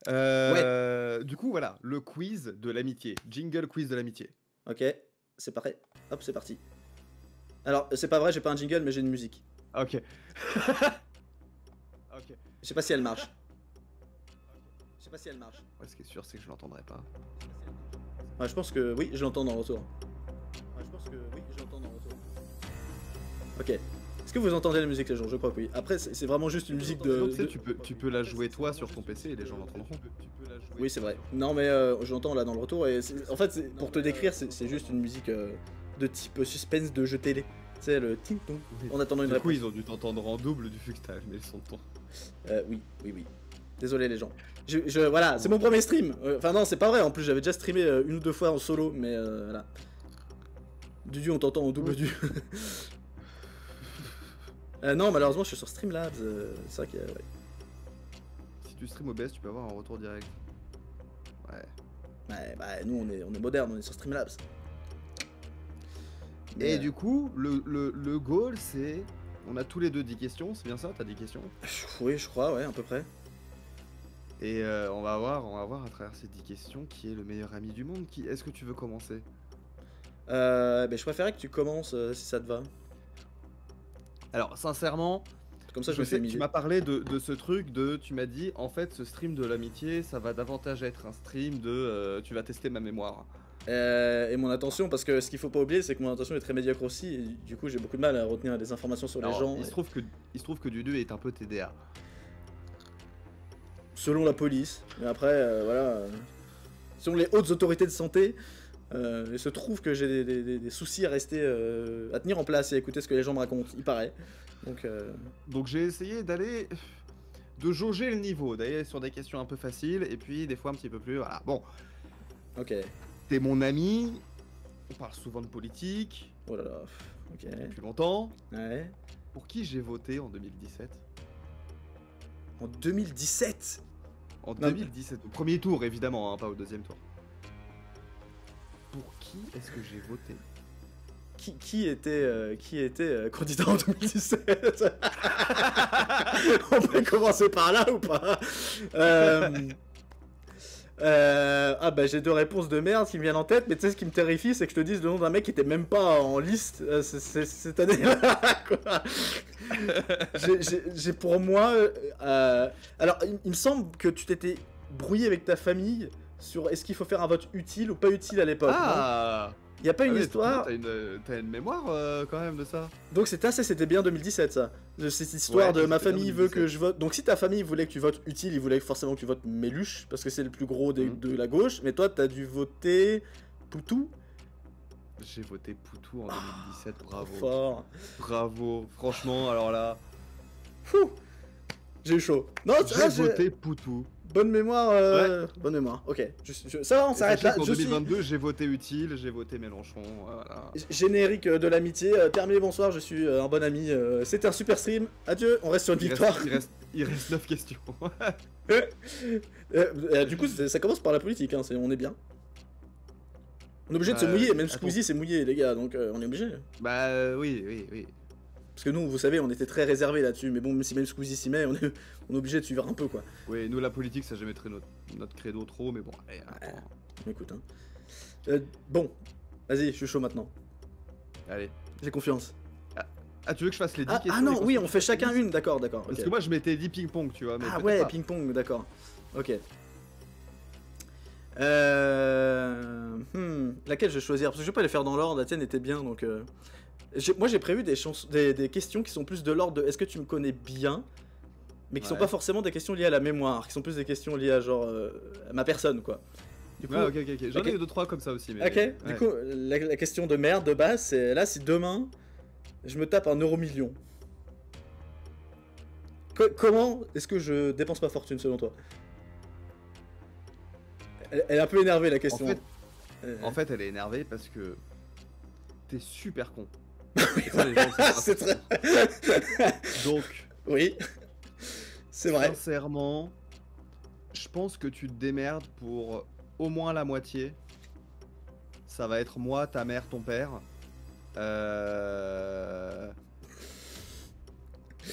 Ouais. Du coup, voilà, le quiz de l'amitié. Jingle quiz de l'amitié. Ok, c'est parti. Hop, c'est parti. Alors, c'est pas vrai, j'ai pas un jingle, mais j'ai une musique. Ok. Ok. Je sais pas si elle marche. Je sais pas si elle marche. Ouais, ce qui est sûr, c'est que je l'entendrai pas. Ouais, je pense que oui, je l'entends dans le retour. Ouais, je pense que oui, je l'entends dans le retour. Ok. Est-ce que vous entendez la musique, les gens? Je crois que oui. Après, c'est vraiment juste une musique Sinon, de. tu sais, tu peux la jouer toi sur ton PC et les gens l'entendront. Oui, c'est vrai. Non, mais je l'entends là dans le retour. Et en fait, pour te décrire, c'est juste une musique de type suspense de jeu télé. Tu sais, le ting tong en attendant une Du coup, réponse. ils ont dû t'entendre en double du fait que t'as allumé le son de ton. Oui, oui, oui. Désolé, les gens. Voilà, c'est mon premier stream. Enfin, non, c'est pas vrai. En plus, j'avais déjà streamé une ou deux fois en solo, mais voilà. Dudu, on t'entend en double du. Non, malheureusement, je suis sur Streamlabs. C'est vrai que. Ouais. Si tu stream OBS, tu peux avoir un retour direct. Ouais. Ouais, bah, nous, on est moderne, on est sur Streamlabs. Et du coup, le goal, c'est... On a tous les deux 10 questions, c'est bien ça? T'as 10 questions? Oui, je crois, ouais, à peu près. Et on va voir à travers ces 10 questions qui est le meilleur ami du monde. Est-ce que tu veux commencer? Bah, je préférais que tu commences si ça te va. Alors, sincèrement, Comme ça, je je me fais sais que une tu idée. m'as parlé de ce truc tu m'as dit, en fait, ce stream de l'amitié, ça va davantage être un stream de tu vas tester ma mémoire. Et mon attention, parce que ce qu'il faut pas oublier, c'est que mon attention est très médiocre aussi. Et du coup, j'ai beaucoup de mal à retenir des informations sur les Alors, gens. il se trouve que Dudu est un peu TDA. Selon la police. Mais après, voilà. Selon les hautes autorités de santé, il se trouve que j'ai des soucis à rester, à tenir en place et à écouter ce que les gens me racontent, il paraît. Donc j'ai essayé de jauger le niveau, d'aller sur des questions un peu faciles et puis des fois un petit peu plus. Voilà. Bon, Ok. t'es mon ami, on parle souvent de politique, Oh là là. Ok. depuis longtemps. Ouais. Pour qui j'ai voté en 2017? En 2017. En Non, 2017, au premier tour évidemment, hein, pas au deuxième tour. Pour qui est-ce que j'ai voté? Qui était candidat en 2017? On peut commencer par là ou pas? Ah bah j'ai deux réponses de merde qui me viennent en tête, mais tu sais ce qui me terrifie, c'est que je te dise le nom d'un mec qui était même pas en liste cette année-là, quoi. J'ai pour moi... alors, il me semble que tu t'étais brouillé avec ta famille sur est-ce qu'il faut faire un vote utile ou pas utile à l'époque, non? Ah, Il y a pas une ouais, histoire... t'as une mémoire quand même de ça. Donc c'était bien 2017 ça. Cette histoire Ouais, de ma c'était bien famille veut 2017. que je vote. Donc si ta famille voulait que tu votes utile, il voulait forcément que tu votes Méluche, parce que c'est le plus gros de la gauche, mais toi t'as dû voter Poutou. J'ai voté Poutou en 2017, Trop bravo. fort. Bravo, franchement, alors là, Fou. J'ai eu chaud. Non, j'ai voté Poutou. bonne mémoire. Ouais. Bonne mémoire. Ok. Ça va, on s'arrête Sachez là. qu'en Je suis 2022, j'ai voté utile, j'ai voté Mélenchon, voilà. générique de l'amitié. Terminé, bonsoir, je suis un bon ami. C'était un super stream. Adieu, on reste sur une victoire. Il reste 9 questions. Du coup, ça commence par la politique, hein, on est bien. On est obligé de se mouiller, même attends. Squeezie s'est mouillé, les gars, donc on est obligé. Bah oui. Parce que nous, vous savez, on était très réservés là-dessus, mais bon, si même Squeezie s'y met, on est obligé de suivre un peu, quoi. Oui, nous la politique, ça n'a jamais été notre credo trop, mais bon, allez, attends. Écoute, hein. Bon, vas-y, je suis chaud maintenant. Allez. J'ai confiance. Ah, tu veux que je fasse les 10 questions? Ah non, oui, on fait chacun une, d'accord. Parce Ok. que moi, je m'étais dit ping-pong, tu vois. Mais Ah peut-être ouais, pas. ping-pong, d'accord. Ok. Laquelle je vais choisir? Parce que je vais pas les faire dans l'ordre, la tienne était bien, donc... Moi j'ai prévu des questions qui sont plus de l'ordre de est-ce que tu me connais bien, mais qui sont pas forcément des questions liées à la mémoire, qui sont plus des questions liées à genre à ma personne, quoi. Du coup, Ouais, ok. J'en ai eu 2-3 comme ça aussi. Mais... Ok, ouais. du coup, la question de merde de base, c'est là si demain je me tape un euro-million, comment est-ce que je dépense ma fortune selon toi? Elle est un peu énervée la question. En fait, elle est énervée parce que t'es super con. Ça, les gens, c'est très... Donc, oui, c'est vrai. Sincèrement, je pense que tu te démerdes pour au moins la moitié. Ça va être moi, ta mère, ton père.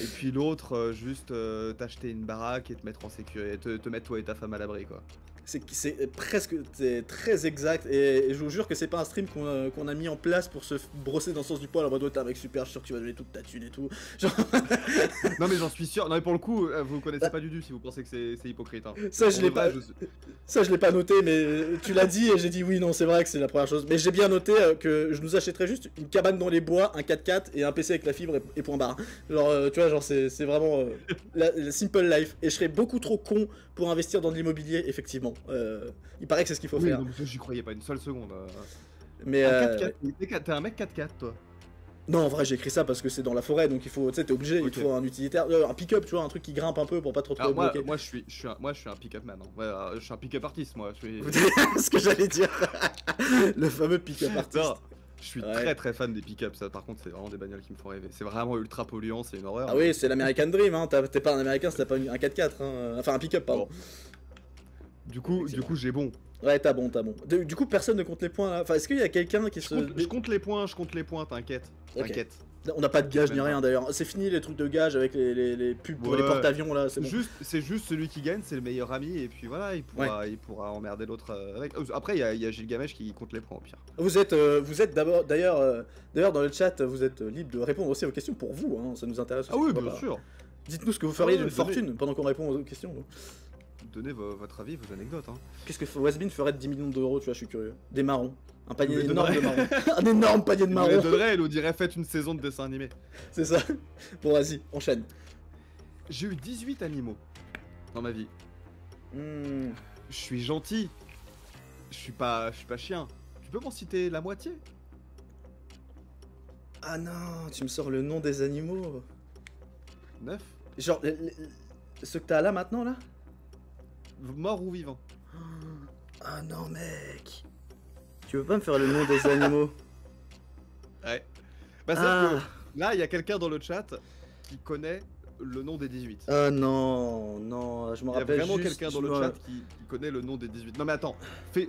Et puis l'autre, juste t'acheter une baraque et te mettre en sécurité, te mettre toi et ta femme à l'abri quoi. C'est presque, c'est très exact, et je vous jure que c'est pas un stream qu'on a mis en place pour se brosser dans le sens du poil en mode ouais, t'es un mec super, je suis sûr que tu vas donner toute ta thune et tout. Genre... Non mais j'en suis sûr, non mais pour le coup, vous connaissez pas du tout si vous pensez que c'est hypocrite. Hein. Ça je l'ai pas, ça je l'ai pas noté, mais tu l'as dit et j'ai dit oui, non c'est vrai que c'est la première chose. Mais j'ai bien noté que je nous achèterais juste une cabane dans les bois, un 4x4 et un PC avec la fibre et point barre. Genre tu vois, genre c'est vraiment la simple life, et je serais beaucoup trop con pour investir dans de l'immobilier effectivement. Il paraît que c'est ce qu'il faut faire. Non, mais j'y croyais pas une seule seconde. Mais t'es un mec 4x4 toi. Non, en vrai, j'ai écrit ça parce que c'est dans la forêt, donc il faut, tu sais, t'es obligé, il te faut un utilitaire, un pick-up, tu vois, un truc qui grimpe un peu pour pas trop te bloquer. Moi, je suis un pick-up man. Hein. Ouais, je suis un pick-up artiste, moi. Je suis... Ce que j'allais dire. Le fameux pick-up artiste. Non, je suis très fan des pick-ups. Ça, par contre, c'est vraiment des bagnoles qui me font rêver. C'est vraiment ultra polluant, c'est une horreur. Ah oui, c'est l'American Dream, hein. T'es pas un Américain si t'as pas un 4x4, hein. Enfin, un pick-up, pardon. Bon. Du coup, j'ai bon. Ouais, t'as bon. Du coup, personne ne compte les points là. Enfin, est-ce qu'il y a quelqu'un qui Je compte les points, t'inquiète. Okay. On n'a pas de gage ni rien d'ailleurs. C'est fini les trucs de gage avec les pubs pour les porte-avions là. C'est juste celui qui gagne, c'est le meilleur ami, et puis voilà, il pourra emmerder l'autre avec. Après, il y a Gilgamesh qui compte les points au pire. Vous êtes d'ailleurs dans le chat, vous êtes libre de répondre aussi aux questions pour vous, hein, ça nous intéresse aussi. Ah oui, bien sûr. Dites-nous ce que vous feriez d'une fortune pendant qu'on répond aux questions. Donnez votre avis, vos anecdotes. Hein. Qu'est-ce que Wasbin ferait de 10 millions d'euros, tu vois, je suis curieux. Des marrons. Un panier énorme de marrons. Un énorme panier de marrons. Elle nous dirait faites une saison de dessin animé. C'est ça. Bon, vas-y, enchaîne. J'ai eu 18 animaux dans ma vie. Je suis gentil. Je suis pas chien. Tu peux m'en citer la moitié? Ah non, tu me sors le nom des animaux. 9. Genre, ceux que t'as là maintenant, là? Mort ou vivant? Ah non, mec. Tu veux pas me faire le nom des animaux? Ouais. Bah, que là, il y a quelqu'un dans le chat qui connaît le nom des 18. Ah non, je me rappelle. Il y a vraiment quelqu'un dans le chat qui connaît le nom des 18. Non, mais attends,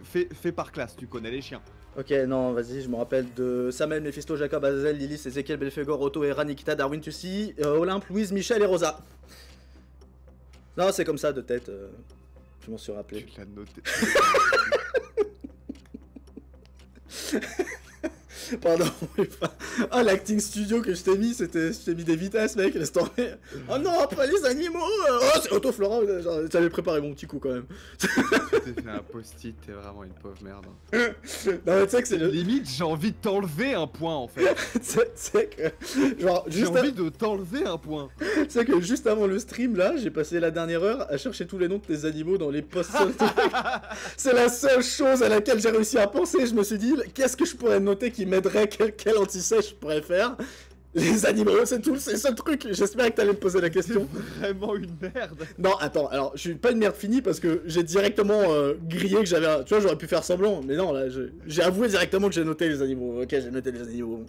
fais par classe, tu connais les chiens. Ok, non, vas-y, je me rappelle de Samuel, Mephisto, Jacob, Azazel, Lilith, Ezekiel, Belphégor, Otto, Hera, Nikita, Darwin, Tussi, Olympe, Louise, Michel et Rosa. Non, c'est comme ça de tête. Je m'en suis rappelé. Tu l'as noté. Pardon, oh l'acting studio que je t'ai mis, je t'ai mis des vitesses, mec, laisse tomber. Oh non, pas les animaux. Oh, c'est Otto Flora, j'avais préparé mon petit coup quand même. Tu t'es fait un post-it, t'es vraiment une pauvre merde. Non mais tu sais que c'est limite, j'ai envie de t'enlever un point en fait. Tu sais que genre j'ai envie de t'enlever un point. Tu sais que juste avant le stream là, j'ai passé la dernière heure à chercher tous les noms de tes animaux dans les posts. C'est la seule chose à laquelle j'ai réussi à penser. Je me suis dit, qu'est-ce que je pourrais noter qui m'aiderait, quel anti-sèche je pourrais faire? Les animaux, c'est tout, c'est le seul truc. J'espérais que t'allais me poser la question. C'est vraiment une merde. Non, attends, alors je suis pas une merde finie parce que j'ai directement grillé que j'avais. Tu vois, j'aurais pu faire semblant, mais non, là, j'ai avoué directement que j'ai noté les animaux. Ok, j'ai noté les animaux.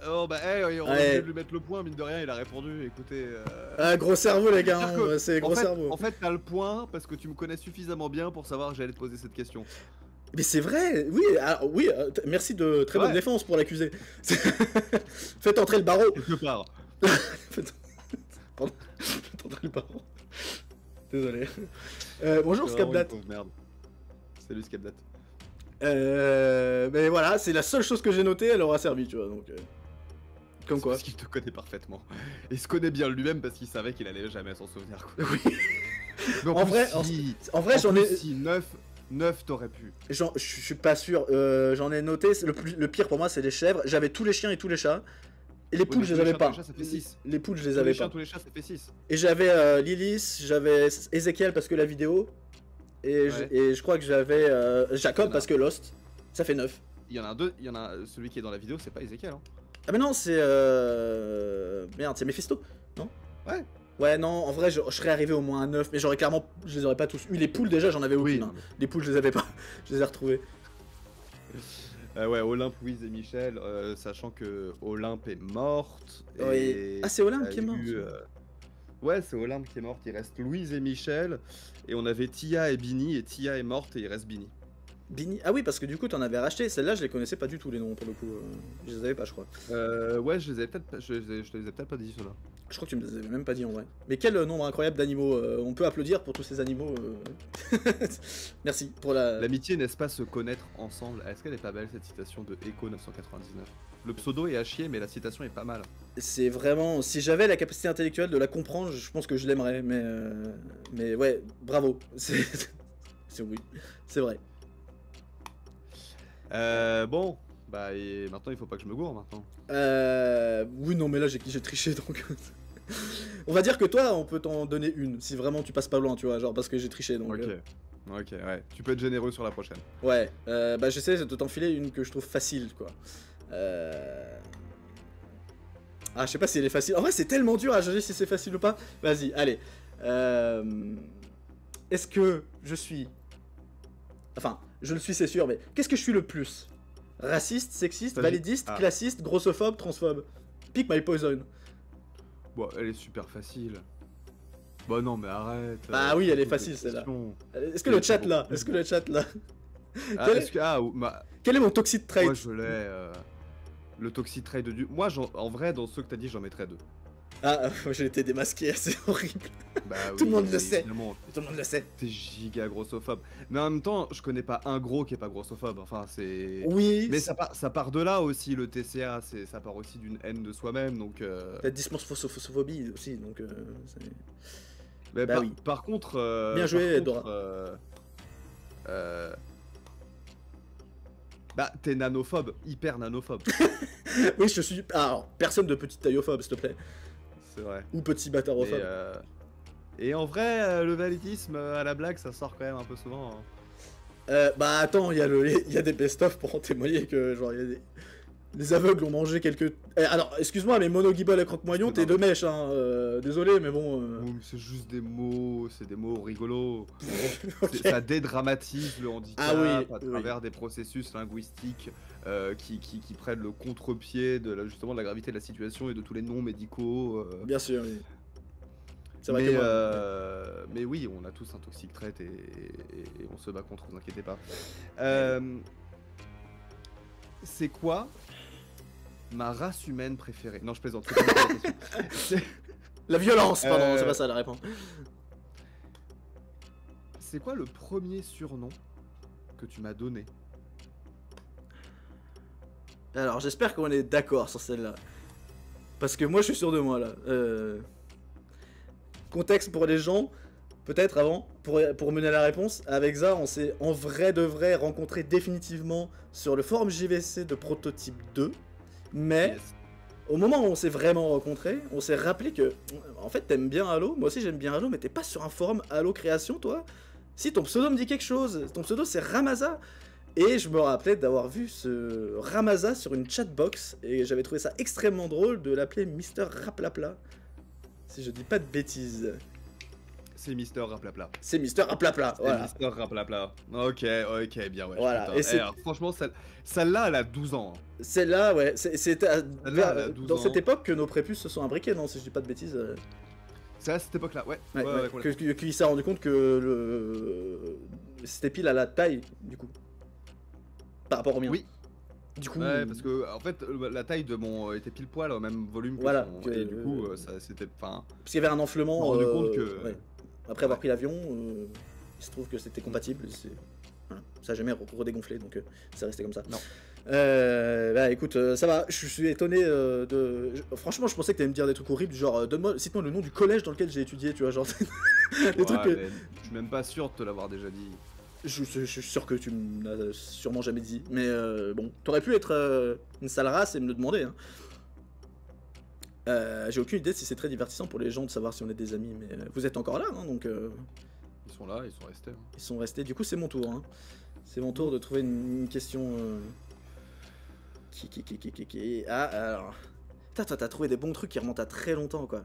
Oh bah, on a obligé de lui mettre le point, mine de rien, il a répondu, écoutez... gros cerveau les gars, hein, c'est gros cerveau. En fait, t'as le point parce que tu me connais suffisamment bien pour savoir que j'allais te poser cette question. Mais c'est vrai, oui, alors, oui, merci de très bonne défense pour l'accuser. Faites entrer le barreau. Quelque part. Pardon, faites entrer le barreau. Désolé. Bonjour Scapdat. Merde. Salut Scapdat. Mais voilà, c'est la seule chose que j'ai notée, elle aura servi, tu vois, donc... Comme quoi. Parce qu'il te connaît parfaitement. Il se connaît bien lui-même parce qu'il savait qu'il allait jamais s'en souvenir, quoi. Oui. Donc, en vrai, j'en ai... Si 9 t'aurais pu. Je suis pas sûr, j'en ai noté, le pire pour moi c'est les chèvres, j'avais tous les chiens et tous les chats. Et les poules je les avais pas. Les poules je les avais pas. Tous les chats ça fait 6. Et j'avais Lilith, j'avais Ezekiel parce que la vidéo. Et je crois que j'avais Jacob parce que Lost. Ça fait 9. Il y en a deux, celui qui est dans la vidéo c'est pas Ezekiel hein. Ah mais non c'est merde c'est Mephisto, non? Ouais. Ouais non en vrai je serais arrivé au moins à 9 mais j'aurais clairement, je les aurais pas tous eu. Les poules déjà j'en avais aucune hein. Les poules je les avais pas, je les ai retrouvées. Ouais Olympe, Louise et Michel, sachant que Olympe est morte. Oui. Ah c'est Olympe qui est morte. Ouais c'est Olympe qui est morte, il reste Louise et Michel. Et on avait Tia et Bini et Tia est morte et il reste Bini. Bini. Ah oui, parce que du coup, t'en avais racheté. Celle-là, je les connaissais pas du tout, les noms, pour le coup. Je les avais pas, je crois. Ouais, je les avais peut-être je te les ai peut-être pas dit, ceux-là. Je crois que tu me les avais même pas dit en vrai. Mais quel nombre incroyable d'animaux. On peut applaudir pour tous ces animaux. Merci pour la... L'amitié, n'est-ce pas se connaître ensemble? Est-ce qu'elle est pas belle, cette citation de Echo 999? Le pseudo est à chier, mais la citation est pas mal. C'est vraiment... Si j'avais la capacité intellectuelle de la comprendre, je pense que je l'aimerais. Mais ouais, bravo. Oui, c'est vrai. Bon, bah et maintenant il faut pas que je me gourre maintenant. Oui, non, mais là j'ai triché donc. On va dire que toi, on peut t'en donner une si vraiment tu passes pas loin, tu vois, genre parce que j'ai triché donc. Ok. Ok, ouais. Tu peux être généreux sur la prochaine. Ouais, bah j'essaie de t'enfiler une que je trouve facile quoi. Ah, je sais pas si elle est facile. En vrai, c'est tellement dur à juger si c'est facile ou pas. Vas-y, allez. Est-ce que je suis. Enfin, je le suis, c'est sûr, mais qu'est-ce que je suis le plus? Raciste, sexiste, validiste, classiste, grossophobe, transphobe. Pick my poison. Bon, elle est super facile. Bah non, mais arrête. Bah oui, elle est facile celle-là. Est-ce que le chat là? Est-ce que le chat là? Quel est mon toxic trait? Moi je l'ai. Le toxic trait de... Moi, en vrai, dans ceux que t'as dit, j'en mettrais 2. Ah, j'ai été démasqué, c'est horrible. Bah, tout oui, le monde le sait. Tout le monde le sait. T'es giga grossophobe. Mais en même temps, je connais pas un gros qui est pas grossophobe. Enfin, c'est... Oui. Mais ça part de là aussi, le TCA. Ça part aussi d'une haine de soi-même, donc... La dysmorphophobie aussi, donc... Mais bah oui. Par contre... Bien joué, Dora. Bah, t'es nanophobe, hyper nanophobe. Oui, je suis... Alors, personne de petite taillophobe, s'il te plaît. C'est vrai. Ou petit bâtarophobe. Et en vrai, le validisme à la blague, ça sort quand même un peu souvent. Bah attends, il y a des best-of pour en témoigner que genre il y a des... Les aveugles ont mangé quelques... alors, excuse-moi, mais Mono Gibble et Croque-Moignon, t'es de mèche, hein. Désolé, mais bon... C'est juste des mots, c'est des mots rigolos. Okay. Ça dédramatise le handicap à travers des processus linguistiques qui prennent le contre-pied de justement de la gravité de la situation et de tous les noms médicaux. Bien sûr, oui. C'est vrai que mais oui, on a tous un toxic trait et on se bat contre, vous inquiétez pas. C'est quoi ma race humaine préférée? Non, je plaisante. La violence, pardon, c'est pas ça la réponse. C'est quoi le premier surnom que tu m'as donné? Alors, j'espère qu'on est d'accord sur celle-là. Parce que moi, je suis sûr de moi, là. Contexte pour les gens, peut-être avant, pour mener à la réponse. Avec Za, on s'est en vrai de vrai rencontré définitivement sur le forum JVC de Prototype 2. Mais au moment où on s'est vraiment rencontrés, on s'est rappelé que, en fait, t'aimes bien Halo. Moi aussi, j'aime bien Halo, mais t'es pas sur un forum Halo Création, toi? Si, ton pseudo me dit quelque chose. Ton pseudo, c'est Ramaza. Et je me rappelais d'avoir vu ce Ramaza sur une chatbox. Et j'avais trouvé ça extrêmement drôle de l'appeler Mister Raplapla. Si je dis pas de bêtises. C'est Mister Raplapla. C'est Mister Raplapla, voilà. C'est Mister Raplapla. Ok, bien, ouais. Voilà. Et alors, franchement, celle-là, elle a 12 ans. Celle-là, ouais. C'est dans cette époque que nos prépuces se sont imbriqués, non? Si je dis pas de bêtises. C'est à cette époque-là, ouais. Qu'il s'est rendu compte que c'était pile à la taille, du coup. Par rapport au mien. Oui. Du coup, ouais, parce que en fait la taille de mon était pile poil au même volume que voilà, son... et du coup ça c'était parce qu'il y avait un enflement. Je me suis rendu compte que après avoir pris l'avion, il se trouve que c'était compatible. Voilà. Ça a jamais redégonflé, donc c'est resté comme ça. Non. Bah écoute, ça va. Je suis étonné Franchement, je pensais que t'allais me dire des trucs horribles, genre cite-moi le nom du collège dans lequel j'ai étudié, tu vois, genre des trucs. Je suis même pas sûr de te l'avoir déjà dit. Je suis sûr que tu me l'as sûrement jamais dit, mais bon, t'aurais pu être une sale race et me le demander. Hein. J'ai aucune idée si c'est très divertissant pour les gens de savoir si on est des amis, mais vous êtes encore là, hein, donc... Ils sont là, ils sont restés. Hein. Ils sont restés, du coup c'est mon tour. Hein. C'est mon tour de trouver une question... Ah, alors... Putain, toi t'as trouvé des bons trucs qui remontent à très longtemps, quoi.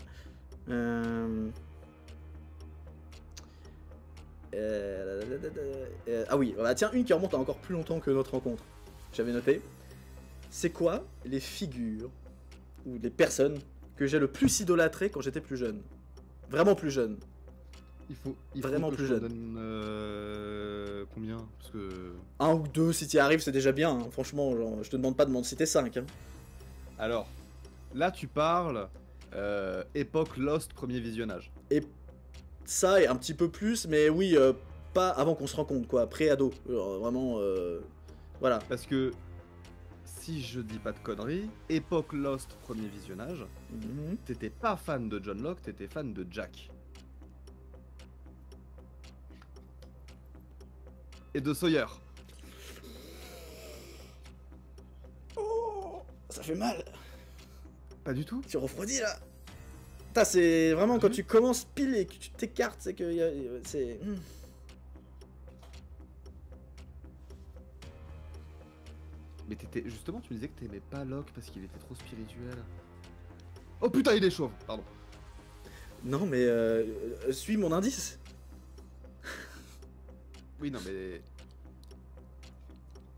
Ah oui, bah tiens, une qui remonte à encore plus longtemps que notre rencontre. J'avais noté. C'est quoi les figures ou les personnes que j'ai le plus idolâtrées quand j'étais plus jeune? Vraiment plus jeune. Il faut vraiment que plus je jeune. donne combien? Parce que... Un ou deux, si t'y arrives, c'est déjà bien. Hein. Franchement, genre, je te demande pas de m'en citer 5. Hein. Alors, là tu parles époque Lost, premier visionnage. Et ça, et un petit peu plus, mais oui, pas avant qu'on se rencontre, quoi. Pré-ado. Vraiment, voilà. Parce que, si je dis pas de conneries, époque Lost, premier visionnage, t'étais pas fan de John Locke, t'étais fan de Jack. Et de Sawyer. Oh, ça fait mal. Pas du tout. Tu refroidis là. Putain, c'est vraiment quand tu commences pile et que tu t'écartes, c'est que c'est. Mais t'étais justement, tu me disais que t'aimais pas Locke parce qu'il était trop spirituel. Oh putain, il est chauve. Pardon. Non mais suis mon indice. Oui, non mais.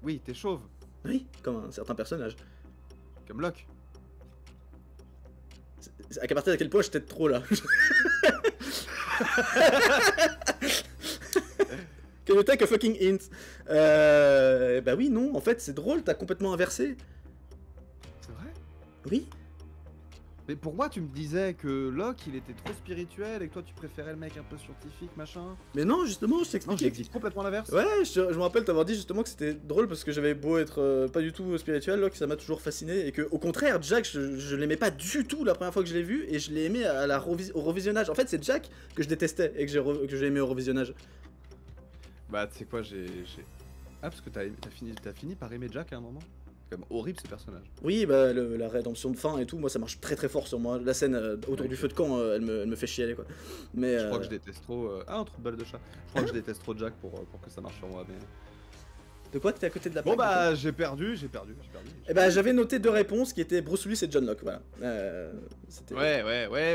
Oui, t'es chauve. Oui, comme un certain personnage. Comme Locke. À partir de quel point je t'aide trop là. Can you take a fucking hint? Bah oui, non, en fait c'est drôle, t'as complètement inversé. C'est vrai? Oui. Mais pour moi, tu me disais que Locke il était trop spirituel et que toi tu préférais le mec un peu scientifique, machin. Mais non, justement, je Non, t'expliquais. j'explique complètement l'inverse. Ouais, je me rappelle t'avoir dit justement que c'était drôle parce que j'avais beau être pas du tout spirituel, Locke ça m'a toujours fasciné et que au contraire, Jack, je l'aimais pas du tout la première fois que je l'ai vu et je l'ai aimé à au revisionnage. En fait, c'est Jack que je détestais et que j'ai aimé au revisionnage. Bah, tu sais quoi, j'ai. Ah, parce que t'as fini par aimer Jack à un moment? C'est quand même horrible ce personnage. Oui, bah la rédemption de fin et tout, moi ça marche très très fort sur moi. La scène autour du feu de camp, elle me fait chialer quoi. Mais je crois que je déteste trop. Ah, un trou de balle de chat. Je crois que je déteste trop Jack pour que ça marche sur moi. Mais... De quoi que t'es à côté de la Bon plaque, bah, j'ai perdu. Eh bah, j'avais noté deux réponses qui étaient Bruce Willis et John Locke, voilà.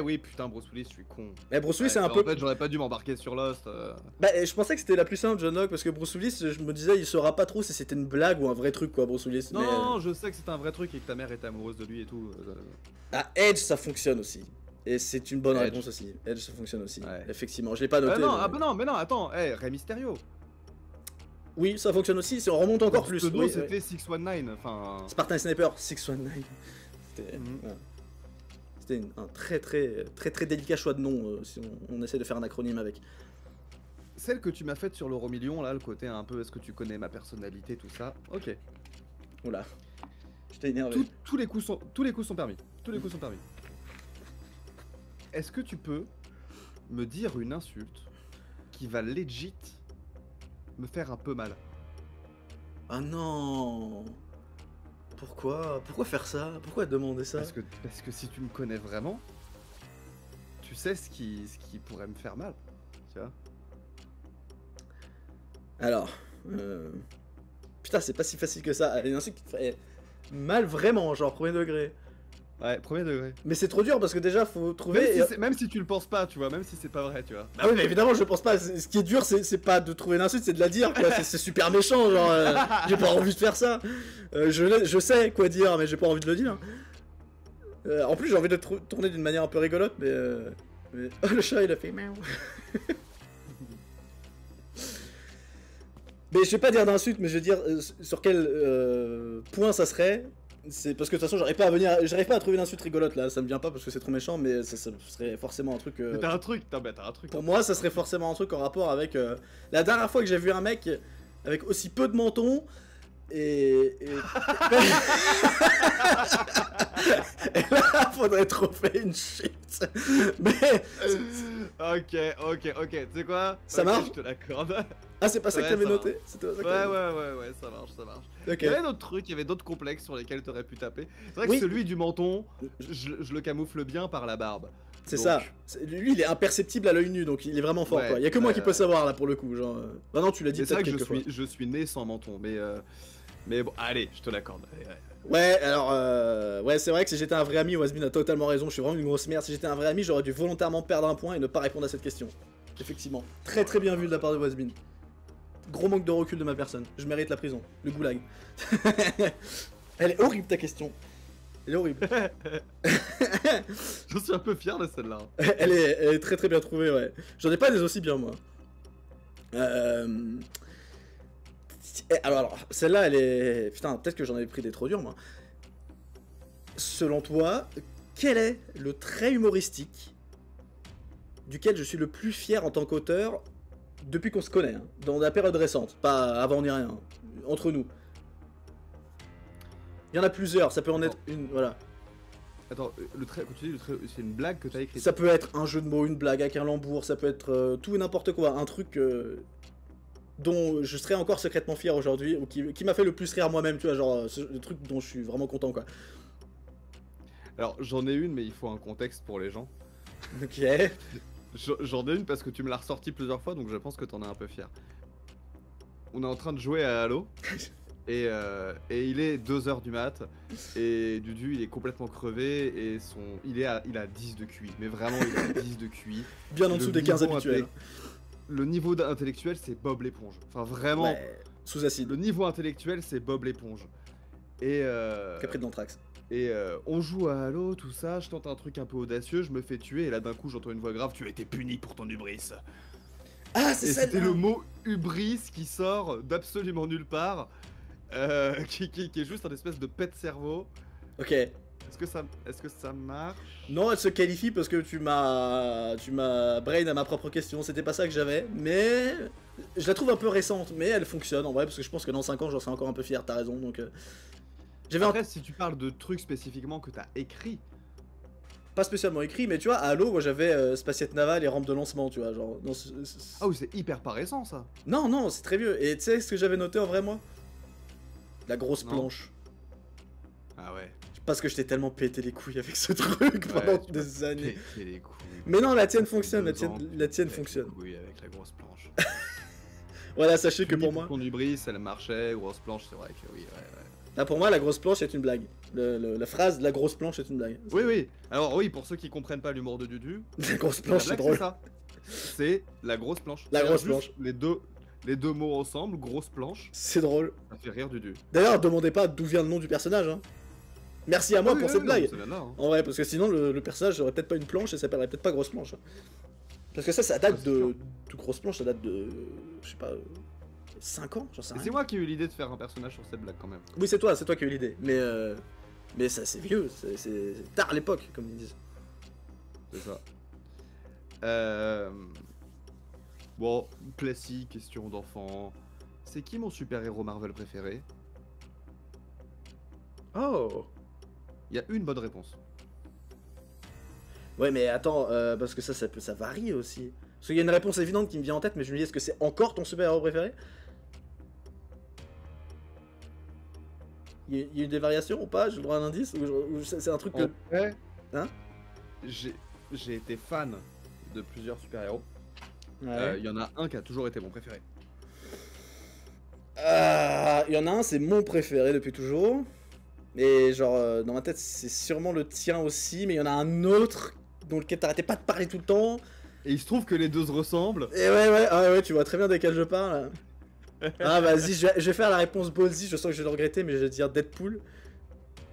Oui, putain, Bruce Willis, je suis con. Mais Bruce Willis, c'est un en peu. En fait, j'aurais pas dû m'embarquer sur Lost. Bah, je pensais que c'était la plus simple, John Locke, parce que Bruce Willis, je me disais, il saura pas trop si c'était une blague ou un vrai truc, quoi, Bruce Willis. Non, je sais que c'est un vrai truc et que ta mère était amoureuse de lui et tout. Ah, Edge, ça fonctionne aussi. Et c'est une bonne réponse aussi. Edge, ça fonctionne aussi. Ouais. Effectivement, je l'ai pas noté. Non, mais non, attends, Rey Mysterio. Oui, ça fonctionne aussi, si on remonte encore plus. Oui, c'était 619, enfin... Spartan Sniper, 619. C'était un très délicat choix de nom, si on essaie de faire un acronyme avec. Celle que tu m'as faite sur l'euro million, là, le côté un peu, est-ce que tu connais ma personnalité, tout ça, ok. Oula, je t'ai énervé. Tous les coups sont permis. Tous les coups sont permis. Est-ce que tu peux me dire une insulte qui va legit me faire un peu mal? Ah non! Pourquoi faire ça? Pourquoi demander ça? Parce que si tu me connais vraiment, tu sais ce qui pourrait me faire mal, tu vois? Alors, putain, c'est pas si facile que ça. Une insulte qui te ferait mal vraiment, genre premier degré. Ouais, premier degré. Mais c'est trop dur parce que déjà faut trouver. Même si tu le penses pas, tu vois, même si c'est pas vrai, tu vois. Ah oui, mais évidemment, je pense pas. Ce qui est dur, c'est pas de trouver une insulte, c'est de la dire, quoi. C'est super méchant, genre. J'ai pas envie de faire ça. Je sais quoi dire, mais j'ai pas envie de le dire. En plus, j'ai envie de tourner d'une manière un peu rigolote, mais... Oh, le chat, il a fait miaou. Mais je vais pas dire d'insulte, mais je vais dire sur quel point ça serait. C'est parce que de toute façon j'arrive pas à trouver une insulte rigolote là, ça me vient pas parce que c'est trop méchant, mais ça serait forcément un truc. Mais t'as un truc. Pour moi, ça serait forcément un truc en rapport avec la dernière fois que j'ai vu un mec avec aussi peu de menton et là, faudrait trouver une shit. Mais ok, tu sais quoi? Ça marche? Je te l'accorde. Ah, c'est pas ça que t'avais noté? Ouais, ça marche. Ok. Il y avait d'autres trucs, il y avait d'autres complexes sur lesquels t'aurais pu taper. C'est vrai que celui du menton, je le camoufle bien par la barbe. C'est ça. Lui, il est imperceptible à l'œil nu, donc il est vraiment fort, quoi. Il y a que moi qui peux savoir, là, pour le coup, genre... Bah non, tu l'as dit peut-être quelques fois. Je suis né sans menton, mais bon, allez, je te l'accorde. Ouais, alors, ouais, c'est vrai que si j'étais un vrai ami, Wasmin a totalement raison, je suis vraiment une grosse merde. Si j'étais un vrai ami, j'aurais dû volontairement perdre un point et ne pas répondre à cette question. Effectivement. Très bien vu de la part de Wasmin. Gros manque de recul de ma personne. Je mérite la prison. Le goulag. Elle est horrible, ta question. Elle est horrible. Je suis un peu fier de celle-là. Elle est très bien trouvée, ouais. J'en ai pas des aussi bien, moi. Alors celle-là, elle est... Putain, peut-être que j'en avais pris des trop durs, moi. Selon toi, quel est le trait humoristique duquel je suis le plus fier en tant qu'auteur depuis qu'on se connaît, hein, dans la période récente, pas avant ni rien, hein, entre nous. Il y en a plusieurs, ça peut en être une, voilà. Attends, le trait, quand tu dis le trait, c'est une blague que t'as écrite? Ça peut être un jeu de mots, une blague avec un lambour, ça peut être tout et n'importe quoi, un truc dont je serais encore secrètement fier aujourd'hui, ou qui m'a fait le plus rire moi-même, tu vois, genre le truc dont je suis vraiment content, quoi. Alors, j'en ai une, mais il faut un contexte pour les gens. Ok. J'en ai une parce que tu me l'as ressorti plusieurs fois, donc je pense que t'en es un peu fier. On est en train de jouer à Halo, et il est 2h du mat, et Dudu il est complètement crevé, et il a 10 de QI, mais vraiment il a 10 de QI. Bien en dessous des 15 habituels. Le niveau intellectuel c'est Bob l'éponge. Enfin vraiment, ouais, sous acide. Le niveau intellectuel c'est Bob l'éponge. Et qui a pris de l'anthrax. Et on joue à Halo, tout ça, je tente un truc un peu audacieux, je me fais tuer, et là d'un coup j'entends une voix grave, tu as été puni pour ton hubris. Ah, c'est ça. C'était le mot hubris qui sort d'absolument nulle part, qui est juste un espèce de pet cerveau. Ok. Est-ce que ça marche? Non, elle se qualifie parce que tu m'as brain à ma propre question, c'était pas ça que j'avais, mais je la trouve un peu récente, mais elle fonctionne en vrai, parce que je pense que dans 5 ans j'en serai encore un peu fier, t'as raison, donc... Après, si tu parles de trucs spécifiquement que t'as écrit... Pas spécialement écrit, mais tu vois, à Halo, moi j'avais spatiette navale et rampe de lancement, tu vois, genre... Non, ah oui, c'est hyper pas récent, ça. Non, non, c'est très vieux, et tu sais ce que j'avais noté en vrai, moi? La grosse planche. Ah ouais. Parce que je t'ai tellement pété les couilles avec ce truc pendant des années. Pété les couilles. Mais non, la tienne fonctionne, la tienne fonctionne. Oui, avec la grosse planche. Voilà, sachez que pour moi... Ton hubris, elle marchait, grosse planche, c'est vrai que oui, ouais. Là, pour moi, la grosse planche est une blague. La phrase la grosse planche est une blague. Oui, oui. Alors, oui, pour ceux qui comprennent pas l'humour de Dudu, la grosse planche, c'est drôle. C'est la grosse planche. La grosse planche. Les deux mots ensemble, grosse planche. C'est drôle. Ça fait rire Dudu. D'ailleurs, demandez pas d'où vient le nom du personnage. Hein. Merci à moi pour cette blague. Là, hein. En vrai, parce que sinon, le personnage aurait peut-être pas une planche et ça s'appellerait peut-être pas grosse planche. Hein. Parce que ça date de grosse planche, ça date de. Je sais pas. 5 ans, j'en sais rien. C'est moi qui ai eu l'idée de faire un personnage sur cette blague quand même. Oui, c'est toi qui as eu l'idée. Mais ça, c'est vieux, c'est tard à l'époque, comme ils disent. C'est ça. Bon, classique, question d'enfant. C'est qui mon super-héros Marvel préféré? Oh. Il y a une bonne réponse. Ouais, mais attends, parce que ça varie aussi. Parce qu'il y a une réponse évidente qui me vient en tête, mais je me dis, est-ce que c'est encore ton super-héros préféré? Il y a eu des variations ou pas? J'ai le droit à un indice? Ou c'est un truc que... Ouais. Hein? J'ai été fan de plusieurs super-héros. Ouais. Y en a un qui a toujours été mon préféré. Il y en a un, c'est mon préféré depuis toujours. Mais genre, dans ma tête, c'est sûrement le tien aussi. Mais il y en a un autre dont lequel t'arrêtais pas de parler tout le temps. Et il se trouve que les deux se ressemblent. Et ouais, tu vois très bien desquels je parle. Ah, vas-y, je vais faire la réponse ballsy. Je sens que je vais le regretter, mais je vais dire Deadpool.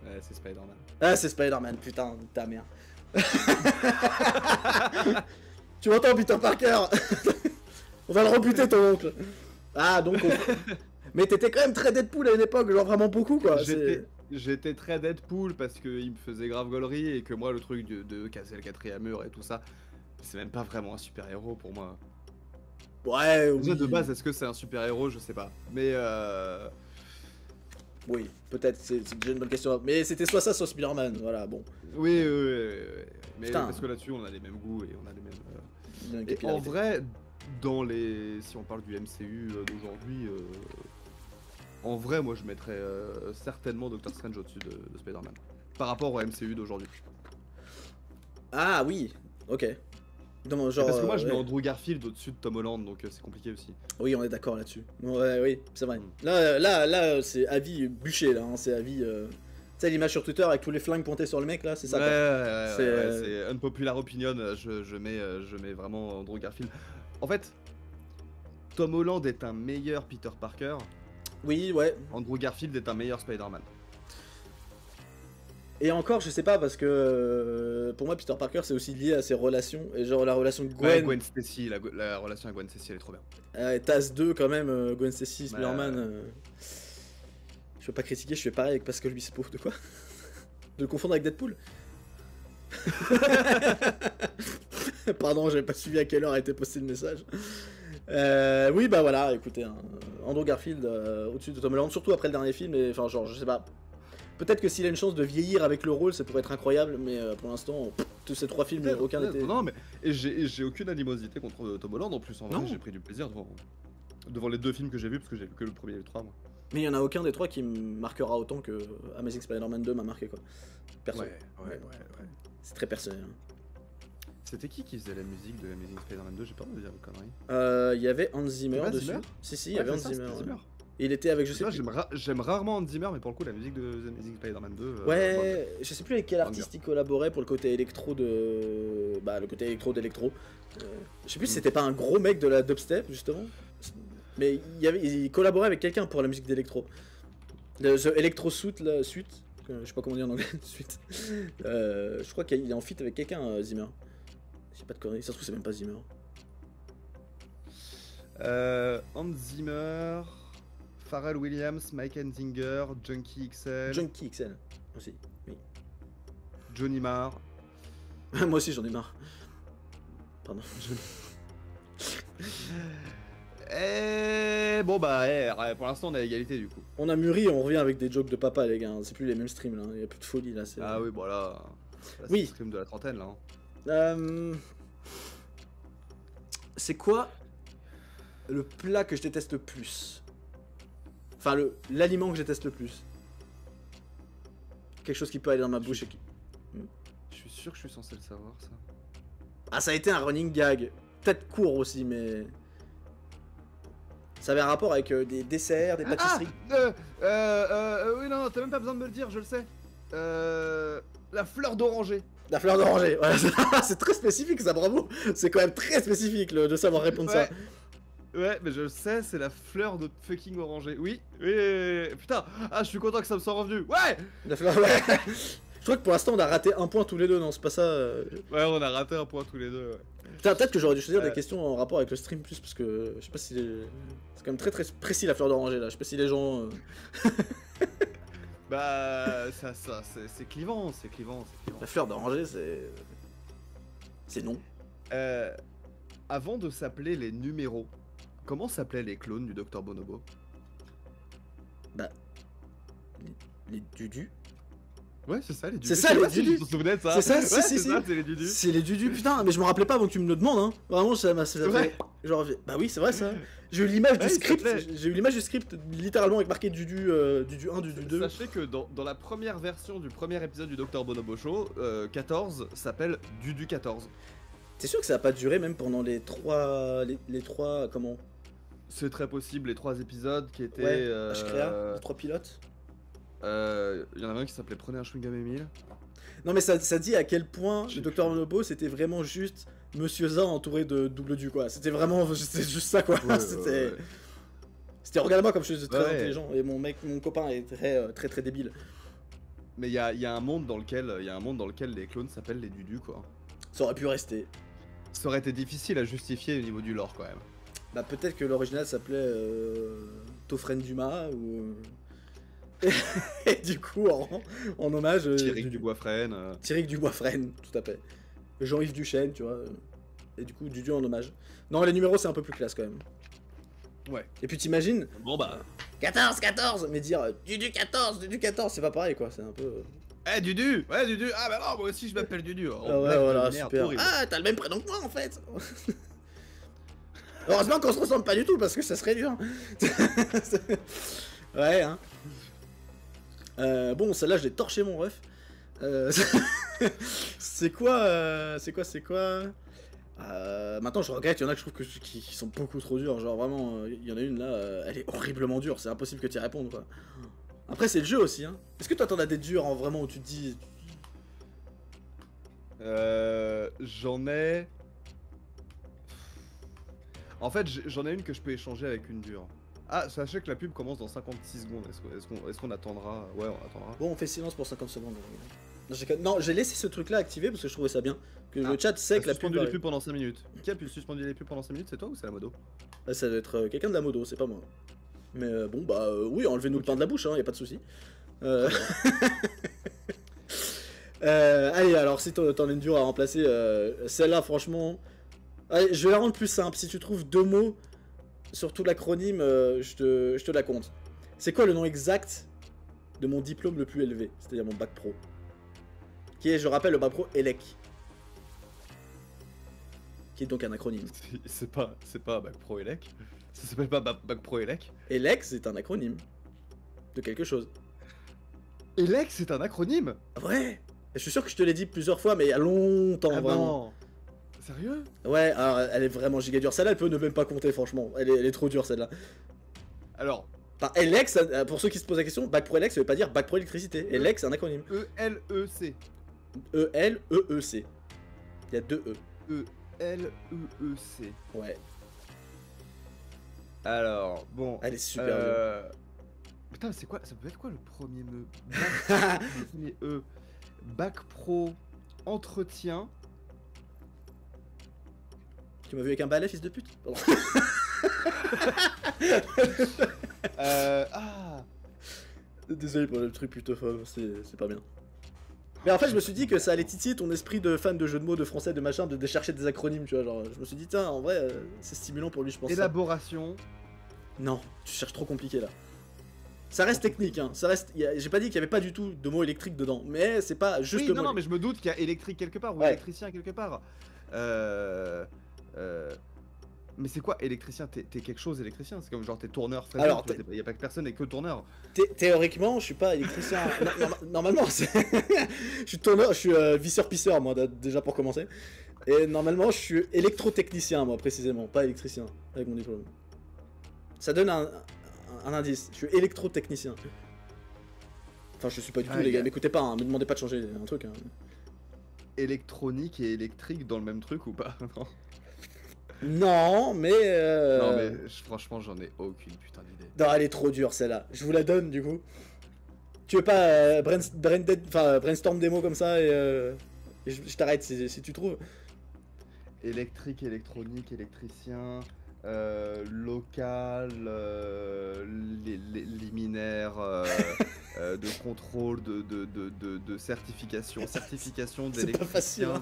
Ouais, c'est Spider-Man. Ah, c'est Spider-Man, putain, ta mère. Tu m'entends, Peter Parker? On va le rebuter, ton oncle. Ah, donc... Mais t'étais quand même très Deadpool à une époque, genre vraiment beaucoup, quoi. J'étais très Deadpool parce qu'il me faisait grave gaulerie et que moi, le truc de casser le 4ème mur et tout ça, c'est même pas vraiment un super-héros pour moi. Ouais, oui. Déjà, de base, est-ce que c'est un super-héros? Je sais pas. Mais oui, peut-être, c'est déjà une bonne question. Mais c'était soit ça, soit Spider-Man, voilà, bon. Oui. Mais putain. parce que là-dessus, on a les mêmes goûts et on a les mêmes... Et en vrai, si on parle du MCU d'aujourd'hui, en vrai, moi, je mettrais certainement Doctor Strange au-dessus de Spider-Man. Par rapport au MCU d'aujourd'hui. Ah oui, ok. Donc, genre, parce que moi, je mets Andrew Garfield au-dessus de Tom Holland, donc c'est compliqué aussi. Oui, on est d'accord là-dessus. Ouais, oui, c'est vrai. Là, c'est avis bûché, là, hein, c'est avis... Tu sais, l'image sur Twitter avec tous les flingues pointés sur le mec, là, c'est ça. Ouais, c'est unpopular opinion, je mets vraiment Andrew Garfield. En fait, Tom Holland est un meilleur Peter Parker. Oui, ouais. Andrew Garfield est un meilleur Spider-Man. Et encore, je sais pas, parce que pour moi, Peter Parker, c'est aussi lié à ses relations. Et genre, la relation de Ouais, Gwen. Gwen Stacy, la relation avec Gwen Stacy, elle est trop bien. Et Taz 2, quand même, Gwen Stacy, Spider-Man. Ouais. Je peux pas critiquer, je fais pareil avec Pascal Obispo. De quoi? De le confondre avec Deadpool? Pardon, j'avais pas suivi à quelle heure a été posté le message. Oui, bah voilà, écoutez, hein, Andrew Garfield au-dessus de Tom Holland, surtout après le dernier film, et enfin, genre, je sais pas. Peut-être que s'il a une chance de vieillir avec le rôle, ça pourrait être incroyable, mais pour l'instant, tous ces 3 films, aucun n'était. Non, mais et j'ai aucune animosité contre Tom Holland en plus. En vrai, j'ai pris du plaisir devant les 2 films que j'ai vus parce que j'ai vu que le premier et le 3, moi. Mais il y en a aucun des 3 qui me marquera autant que Amazing Spider-Man 2 m'a marqué, quoi. Perso. Ouais. C'est très personnel. Hein. C'était qui faisait la musique de Amazing Spider-Man 2? J'ai peur de dire une connerie. Il y avait Hans Zimmer Pas dessus. Zimmer Si, il y avait Hans Zimmer. Zimmer. Et il était avec, je sais plus. J'aime rarement Hans Zimmer, mais pour le coup, la musique de Amazing Spider-Man 2. Ouais, je sais plus avec quel artiste il collaborait pour le côté électro de. Bah, le côté électro d'électro. Je sais plus si c'était pas un gros mec de la dubstep, justement. Mais il collaborait avec quelqu'un pour la musique d'électro. The Electro Suite, là, Suite. Je sais pas comment dire en anglais, Suite. Je crois qu'il est en feat avec quelqu'un, Zimmer. J'ai pas de conneries, ça se trouve, c'est même pas Zimmer. Hans Zimmer, Pharrell Williams, Mike Hensinger, Junkie XL. Junkie XL aussi, oui. Johnny Marr. Moi aussi, j'en ai marre. Pardon. Et bon bah pour l'instant on est à égalité du coup. On a mûri, on revient avec des jokes de papa les gars, c'est plus les mêmes streams là, il y a plus de folie là. Ah oui bon là c'est le stream de la trentaine là. C'est quoi le plat que je déteste le plus? Enfin l'aliment que je déteste le plus. Quelque chose qui peut aller dans ma bouche et qui... Je suis sûr que je suis censé le savoir ça. Ah ça a été un running gag, peut-être court aussi mais... Ça avait un rapport avec des desserts, des pâtisseries. Oui, non, t'as même pas besoin de me le dire, je le sais. La fleur d'oranger. La fleur d'oranger, ouais, c'est très spécifique ça, bravo. C'est quand même très spécifique de savoir répondre ça. Ouais, mais je le sais, c'est la fleur de fucking oranger. Oui. Putain, je suis content que ça me soit revenu. Ouais. La fleur, ouais. Je crois que pour l'instant on a raté un point tous les deux, non, c'est pas ça. Ouais, on a raté un point tous les deux, ouais. Putain, peut-être que j'aurais dû choisir des questions en rapport avec le stream plus, parce que je sais pas si c'est quand même très précis la fleur d'oranger là, je sais pas si les gens... Bah, c'est clivant, La fleur d'oranger, c'est non. Avant de s'appeler les numéros, comment s'appelaient les clones du Dr Bonobo? Bah... Les dudus. Ouais, c'est ça, les dudus. C'est ça, les dudus. Tu te souvenais de ça? C'est ça, ouais, si. c'est les dudus. C'est les dudus, putain, mais je me rappelais pas avant que tu me le demandes, hein. Vraiment, ça m'a fait... Genre, bah oui, c'est vrai ça. J'ai eu l'image du script, littéralement avec marqué Dudu 1, Dudu 2. Sachez que dans la première version du premier épisode du Dr Bonobo Show, 14 s'appelle Dudu 14. T'es sûr que ça a pas duré même pendant les trois... Les trois... Comment? C'est très possible, les 3 épisodes qui étaient... Ouais, HCA, les 3 pilotes. Y en avait un qui s'appelait Prenez un chewing-gum Emile. Non mais ça dit à quel point le Dr Bonobo c'était vraiment juste Monsieur Zin entouré de double du quoi. C'était juste ça quoi. Ouais, C'était regarde-moi comme je suis très intelligent et mon copain est très débile. Mais il y a un monde dans lequel les clones s'appellent les Dudus quoi. Ça aurait pu rester. Ça aurait été difficile à justifier au niveau du lore quand même. Bah peut-être que l'original s'appelait Tofren Dumas ou... Et du coup en hommage... Thierry Dubois-Frêne. Thierry Dubois-Frêne, tout à fait. Jean-Yves Duchesne, tu vois. Et du coup Dudu en hommage. Non les numéros c'est un peu plus classe quand même. Ouais. Et puis t'imagines... Bon bah... 14 mais dire Dudu 14, c'est pas pareil quoi, c'est un peu... Dudu! Ouais Dudu! Ah bah non, moi aussi je m'appelle Dudu. Ah ouais voilà, super. Ah t'as le même prénom que moi en fait. Heureusement qu'on se ressemble pas du tout parce que ça serait dur. Ouais hein. Bon celle-là je l'ai torché mon ref. C'est quoi maintenant je regrette, il y en a que je trouve qui sont beaucoup trop durs, genre vraiment, il y en a une là, elle est horriblement dure, c'est impossible que tu y répondes quoi. Après c'est le jeu aussi hein. Est-ce que toi t'en as des durs en vraiment où tu te dis... J'en ai... En fait j'en ai une que je peux échanger avec une dure. Ah, sachez que la pub commence dans 56 secondes, est-ce qu'on attendra? Ouais on attendra. Bon on fait silence pour 50 secondes. Non, j'ai laissé ce truc là activé parce que je trouvais ça bien. Que le chat sait que la pub. suspendu les pubs pendant 5 minutes. Qui a pu suspendre les pubs pendant 5 minutes? C'est toi ou c'est la modo? Ça doit être quelqu'un de la modo, c'est pas moi. Mais bon, bah oui, enlevez-nous le pain de la bouche, hein, y a pas de souci. Allez, alors si t'en as une dure à remplacer, celle-là, franchement. Allez, je vais la rendre plus simple. Si tu trouves 2 mots sur tout l'acronyme, je te la compte. C'est quoi le nom exact de mon diplôme le plus élevé? C'est-à-dire mon bac pro. Qui est, je rappelle, le bac pro ELEC. Qui est donc un acronyme. C'est pas bac pro ELEC. Ça s'appelle pas bac pro ELEC. ELEC, c'est un acronyme. De quelque chose. ELEC, c'est un acronyme? Ouais. Je suis sûr que je te l'ai dit plusieurs fois, mais il y a longtemps, Ah vraiment. non. Sérieux? Ouais, alors elle est vraiment giga dure. Celle-là, elle peut ne même pas compter, franchement. Elle est trop dure, celle-là. Alors. Enfin, ELEC, pour ceux qui se posent la question, bac pro ELEC, ça veut pas dire bac pro électricité. ELEC, c'est un acronyme. E-L-E-C. E-L-E-E-C. Il y a 2 E. E-L-E-E-C. Ouais. Alors, bon. Elle est super dure. Putain, c'est quoi? Ça peut être quoi le premier me? Le premier E. Bac pro entretien. Tu m'as vu avec un balai, fils de pute? Pardon. Ah. Désolé pour le truc putophobe, c'est pas bien. Mais en fait, je me suis dit que ça allait titiller ton esprit de fan de jeux de mots, de français, de machin, de chercher des acronymes, tu vois. Genre, je me suis dit, tiens, en vrai, c'est stimulant pour lui, je pense. Élaboration. Non, tu cherches trop compliqué là. Ça reste technique, hein. Ça reste. J'ai pas dit qu'il y avait pas du tout de mots électriques dedans, mais c'est pas juste. Oui, non, mais je me doute qu'il y a électrique quelque part ou ouais. Électricien quelque part. Mais c'est quoi électricien? T'es quelque chose électricien? C'est comme genre t'es tourneur. Alors, il y a pas que personne et que tourneur. Théoriquement, je suis pas électricien. Normalement, je suis tourneur, je suis visseur-pisseur, moi, déjà pour commencer. Et normalement, je suis électrotechnicien, moi, précisément, pas électricien, avec mon diplôme. Ça donne un indice. Je suis électrotechnicien. Enfin, je suis pas du tout, les gars. M'écoutez pas, hein, me demandez pas de changer un truc. Hein. Électronique et électrique dans le même truc ou pas? Non, mais. Non, mais franchement, j'en ai aucune putain d'idée. Non, elle est trop dure celle-là. Je vous la donne du coup. Tu veux pas brainstorm des mots comme ça et je t'arrête si tu trouves. Électrique, électronique, électricien, local, liminaire, de contrôle, de certification d'électricien,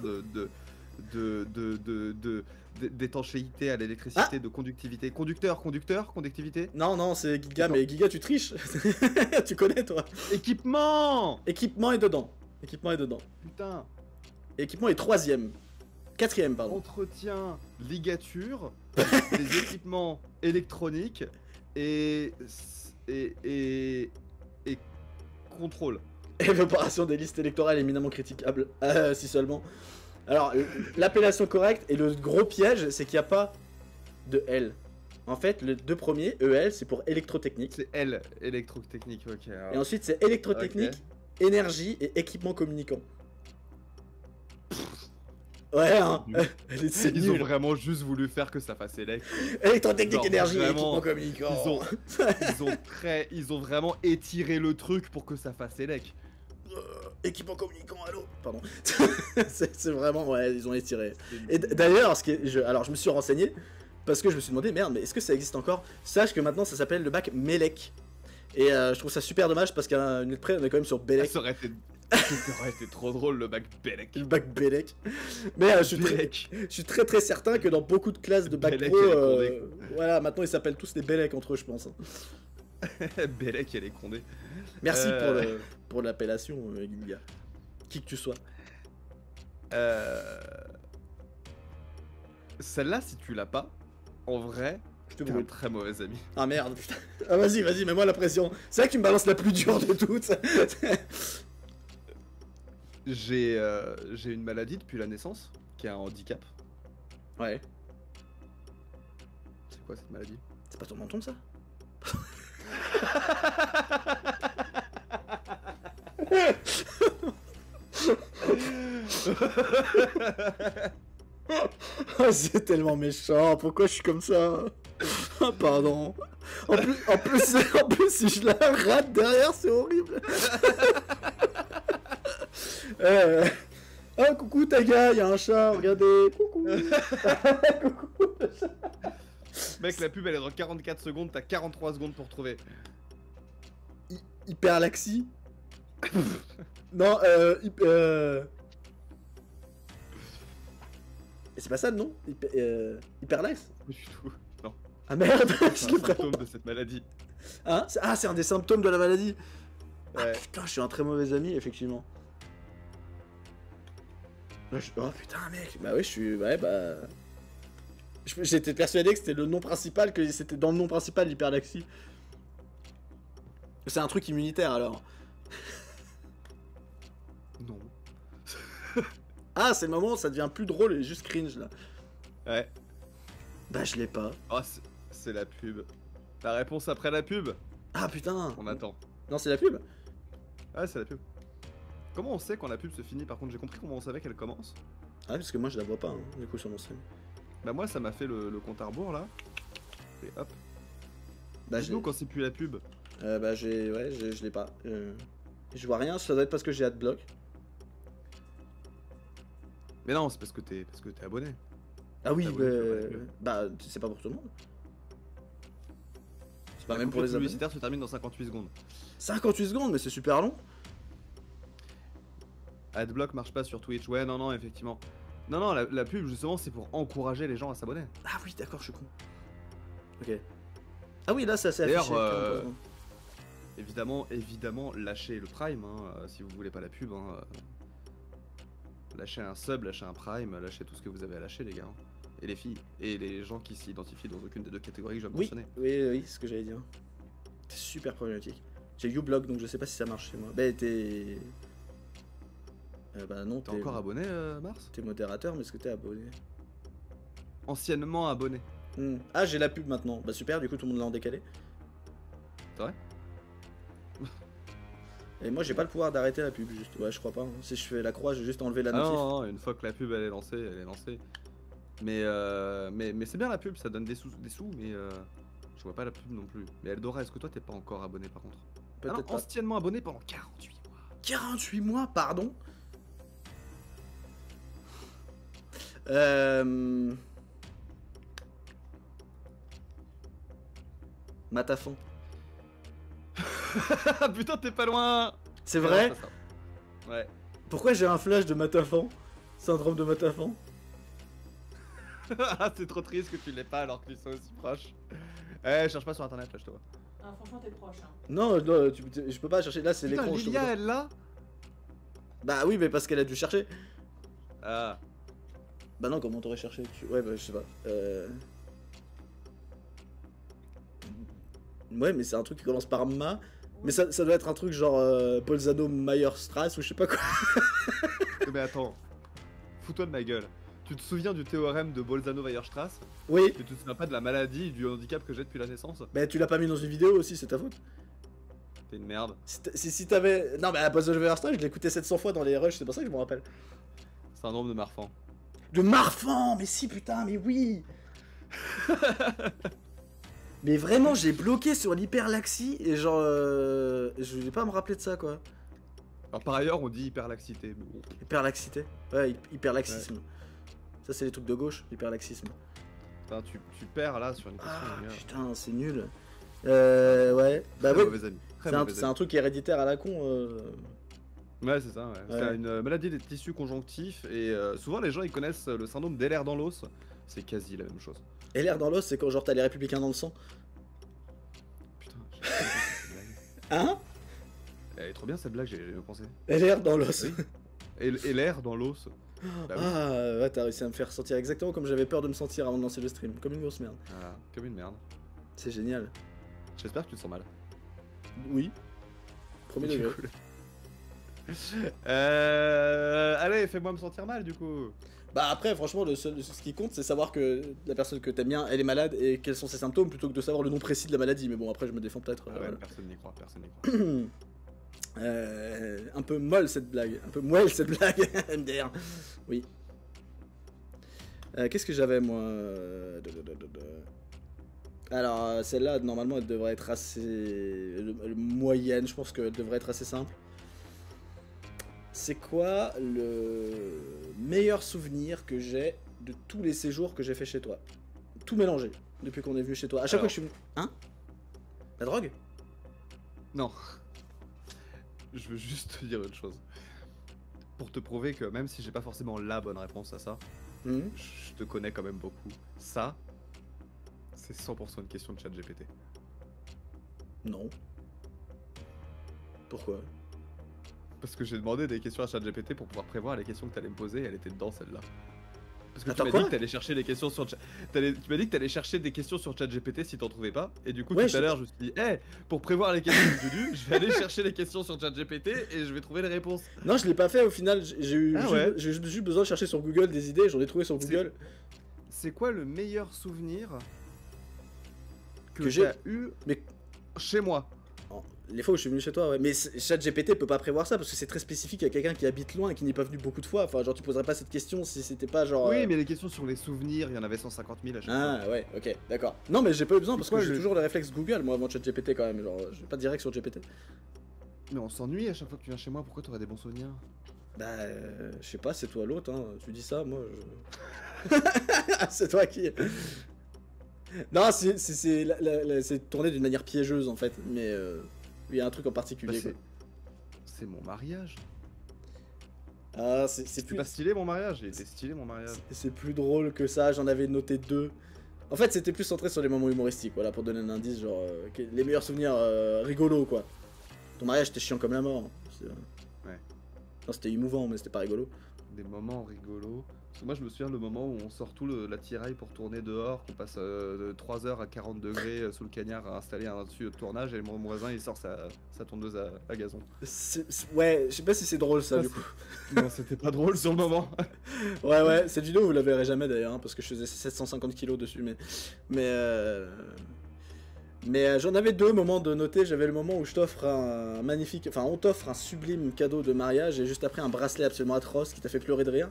d'étanchéité à l'électricité, de conductivité. Conductivité. Non, c'est Giga, mais Giga, tu triches. Tu connais, toi. Équipement est dedans. Putain. Équipement est 4ème, pardon. Entretien, ligature, des équipements électroniques et contrôle. Et l'opération des listes électorales éminemment critiquable, si seulement. Alors, l'appellation correcte et le gros piège, c'est qu'il n'y a pas de L. En fait, les 2 premiers, EL, c'est pour électrotechnique. C'est L, électrotechnique, ok. Alors... Et ensuite, c'est électrotechnique, énergie et équipement communicant. Ouais, hein. Ils ont vraiment juste voulu faire que ça fasse élect. Électrotechnique, genre, énergie et vraiment, équipement communicant. Ils ont vraiment étiré le truc pour que ça fasse élect. Équipement communicant, allô. Pardon. c'est vraiment, ouais, ils ont étiré. Et d'ailleurs, alors je me suis renseigné parce que je me suis demandé, merde, mais est-ce que ça existe encore? Sache que maintenant ça s'appelle le bac MELEC. Et je trouve ça super dommage parce qu'à une lettre près, on est quand même sur Belec. Ça aurait été trop drôle le bac Belec. Le bac Belec. Mais je suis très certain que dans beaucoup de classes de bac Belec, pro, voilà, maintenant ils s'appellent tous les Belec entre eux, je pense. Belec et les Condés. Merci pour l'appellation, Giga. Qui que tu sois. Celle-là, si tu l'as pas, en vrai, t'es un très mauvais ami. Ah merde, putain. Ah vas-y, mets-moi la pression. C'est vrai que tu me balances la plus dure de toutes. J'ai une maladie depuis la naissance, qui est un handicap. Ouais. C'est quoi cette maladie? C'est pas ton menton, ça? Oh, c'est tellement méchant, pourquoi je suis comme ça? Oh, pardon. En plus, si je la rate derrière, c'est horrible. Euh... Oh coucou Taga, y a un chat, regardez. Coucou. Coucou. Mec, la pub elle est dans 44 secondes, t'as 43 secondes pour trouver. Hyperlaxie. Non, Et c'est pas ça, non? Hyperlaxe? Pas du tout. Non. Ah merde, C'est je un l'ai vraiment symptôme pas. de cette maladie. Hein? Ah, c'est un des symptômes de la maladie. Ah Ouais. putain, je suis un très mauvais ami, effectivement. Oh putain, mec. Bah oui, je suis. Ouais, bah. J'étais persuadé que c'était le nom principal, que c'était dans le nom principal l'hyperlaxie. C'est un truc immunitaire alors. Non. Ah, c'est le moment où ça devient plus drôle et juste cringe là. Ouais. Bah, je l'ai pas. Oh, c'est la pub. La réponse après la pub. Ah putain. On attend. Non, c'est la pub? Ouais, c'est la pub. Comment on sait quand la pub se finit? Par contre, j'ai compris comment on savait qu'elle commence. Ah, parce que moi je la vois pas, hein, du coup, sur mon stream. Bah, moi, ça m'a fait le compte à rebours là. Et hop. Bah, Dis-nous quand c'est plus la pub. bah, j'ai. Ouais, je l'ai pas. Je vois rien, ça doit être parce que j'ai adblock. Mais non, c'est parce que t'es abonné. Ah oui, Ah oui, tu vois pas la pub. bah, c'est pas pour tout le monde. C'est pas La même pour coupure les abonnés. publicitaire se termine dans 58 secondes. 58 secondes, mais c'est super long. Adblock marche pas sur Twitch. Ouais, non, non, effectivement. Non, non, la pub, justement, c'est pour encourager les gens à s'abonner. Ah oui, d'accord, je suis con. Ok. Ah oui, là, ça s'est D'ailleurs, affiché. 43 secondes. Évidemment, lâchez le Prime, hein, si vous voulez pas la pub. Hein, lâchez un sub, lâchez un Prime, lâchez tout ce que vous avez à lâcher, les gars. Hein. Et les filles. Et les gens qui s'identifient dans aucune des deux catégories que je viens de Oui, mentionner. oui, c'est ce que j'allais dire. C'est super problématique. J'ai uBlock, donc je sais pas si ça marche chez moi. Bah, t'es. Bah non, T'es encore abonné, Mars? T'es modérateur, mais est-ce que t'es abonné? Anciennement abonné. Ah, j'ai la pub maintenant. Bah super, du coup tout le monde l'a en décalé. C'est vrai? Et moi j'ai pas le pouvoir d'arrêter la pub, juste. Ouais, je crois pas. Hein. Si je fais la croix, j'ai juste enlevé la Ah notif. non, non, une fois que la pub elle est lancée, elle est lancée. Mais c'est bien la pub, ça donne des sous, mais je vois pas la pub non plus. Mais Eldora, est-ce que toi t'es pas encore abonné par contre? Peut-être Ah non, pas. anciennement abonné pendant 48 mois. 48 mois, pardon. Matafon. Putain, t'es pas loin. C'est Non, vrai? c'est pas ça. Ouais. Pourquoi j'ai un flash de Matafon? Syndrome de Matafon? Ah, c'est trop triste que tu l'aies pas alors qu'ils sont aussi proches. Eh, cherche pas sur internet là, je te vois. Ah, franchement, t'es proche. Hein. Non, je peux pas chercher. Là, c'est Putain, l'écran. je Lilia, vois. elle là? Bah oui, mais parce qu'elle a dû chercher. Ah. Bah non, comment t'aurais cherché Ouais, bah je sais pas. Ouais, mais c'est un truc qui commence par Ma. Mais ça doit être un truc genre Bolzano Mayer-Strass ou je sais pas quoi. Mais attends. Fous-toi de ma gueule. Tu te souviens du théorème de Bolzano-Weierstrass? Oui. Et tu te souviens pas de la maladie et du handicap que j'ai depuis la naissance? Bah tu l'as pas mis dans une vidéo aussi, c'est ta faute. T'es une merde. Si t'avais. Non, mais Bolzano Mayer-Strass, je l'ai écouté 700 fois dans les rushs, c'est pour ça que je me rappelle. Syndrome de Marfan. De Marfan. Mais si, putain, mais oui. Mais vraiment, j'ai bloqué sur l'hyperlaxie et genre. Je vais pas me rappeler de ça quoi. Alors par ailleurs, on dit hyperlaxité. Mais bon. Hyperlaxité. Ouais, hyperlaxisme. Ça, c'est les trucs de gauche, hyperlaxisme. Putain, tu perds là sur une question. Ah les gars. putain, c'est nul. Ouais. Bah Très oui. mauvais ami. Très C'est mauvais un ami. truc héréditaire à la con. Ouais, c'est ça. Ouais. Ouais. C'est une maladie des tissus conjonctifs et souvent les gens ils connaissent le syndrome d'Ehlers dans l'os. C'est quasi la même chose. Et l'air dans l'os, c'est quand genre t'as les républicains dans le sang. Putain. j'ai pas compris cette blague. Hein? Elle est trop bien cette blague, j'ai pensé. Et l'air dans l'os. Oui. Et l'air dans l'os. Bah oui. Ah ouais, t'as réussi à me faire sentir exactement comme j'avais peur de me sentir avant de lancer le stream. Comme une grosse merde. Voilà, comme une merde. C'est génial. J'espère que tu te sens mal. Oui. Premier C'est degré. cool. Allez, fais-moi me sentir mal du coup. Bah après, franchement, ce qui compte, c'est savoir que la personne que t'aimes bien, elle est malade et quels sont ses symptômes plutôt que de savoir le nom précis de la maladie. Mais bon, après, je me défends peut-être. Ah ouais, Voilà. personne n'y croit, personne n'y croit. Un peu molle cette blague, un peu moelle cette blague, MDR. Oui. Qu'est-ce que j'avais moi Alors celle-là, normalement, elle devrait être assez moyenne. Je pense qu'elle devrait être assez simple. c'est quoi le meilleur souvenir que j'ai de tous les séjours que j'ai fait chez toi? Tout mélangé, depuis qu'on est venu chez toi. À chaque fois que je suis venu... Hein? La drogue? Non. Je veux juste te dire une chose. Pour te prouver que même si j'ai pas forcément la bonne réponse à ça, je te connais quand même beaucoup. Ça, c'est 100% une question de ChatGPT. Non. Pourquoi? Parce que j'ai demandé des questions à ChatGPT pour pouvoir prévoir les questions que t'allais me poser et elle était dedans celle-là. Parce que Attends, tu m'as quoi? dit que t'allais chercher des questions sur tu m'as dit que t'allais chercher des questions sur ChatGPT si t'en trouvais pas. Et du coup Ouais, tout à l'heure je me suis dit, pour prévoir les questions du Dudu, je vais aller chercher les questions sur ChatGPT et je vais trouver les réponses. Non, je l'ai pas fait au final. J'ai eu ouais. j'ai juste besoin de chercher sur Google des idées. J'en ai trouvé sur Google. C'est quoi le meilleur souvenir Que que j'ai j'ai eu Mais chez moi? les fois où je suis venu chez toi, ouais. Mais ChatGPT peut pas prévoir ça parce que c'est très spécifique à quelqu'un qui habite loin et qui n'est pas venu beaucoup de fois. Enfin, genre, tu poserais pas cette question si c'était pas genre. Oui, mais les questions sur les souvenirs, il y en avait 150 000 à chaque fois. Ah, ouais, ok, d'accord. Non, mais j'ai pas eu besoin C'est parce quoi que j'ai le- toujours le réflexe Google, moi, avant ChatGPT quand même. Genre, je vais pas direct sur GPT. Mais on s'ennuie à chaque fois que tu viens chez moi, pourquoi t'aurais des bons souvenirs? Bah, je sais pas, c'est toi l'autre, hein. Tu dis ça, moi, je. C'est toi qui. Non, c'est tourné d'une manière piégeuse en fait, mais il y a un truc en particulier. Bah, quoi. c'est mon mariage. Ah, c'est C'est plus. pas stylé mon mariage, il était stylé mon mariage. C'est plus drôle que ça, j'en avais noté 2. En fait, c'était plus centré sur les moments humoristiques, voilà, pour donner un indice, genre les meilleurs souvenirs rigolos, quoi. Ton mariage, c'était chiant comme la mort. Ouais. Non, c'était émouvant, mais c'était pas rigolo. Des moments rigolos. Parce que moi je me souviens le moment où on sort tout l'attirail pour tourner dehors, qu'on passe de 3 heures à 40 degrés sous le cagnard à installer un tuyau de tournage et mon voisin il sort sa tondeuse à gazon. Ouais, je sais pas si c'est drôle ça, Ça, du coup. Non, c'était pas drôle sur le moment. Ouais, cette vidéo vous la verrez jamais d'ailleurs, hein, parce que je faisais 750 kilos dessus, mais j'en avais 2 moments de noter. J'avais le moment où je t'offre un magnifique, enfin on t'offre un sublime cadeau de mariage et juste après un bracelet absolument atroce qui t'a fait pleurer de rire.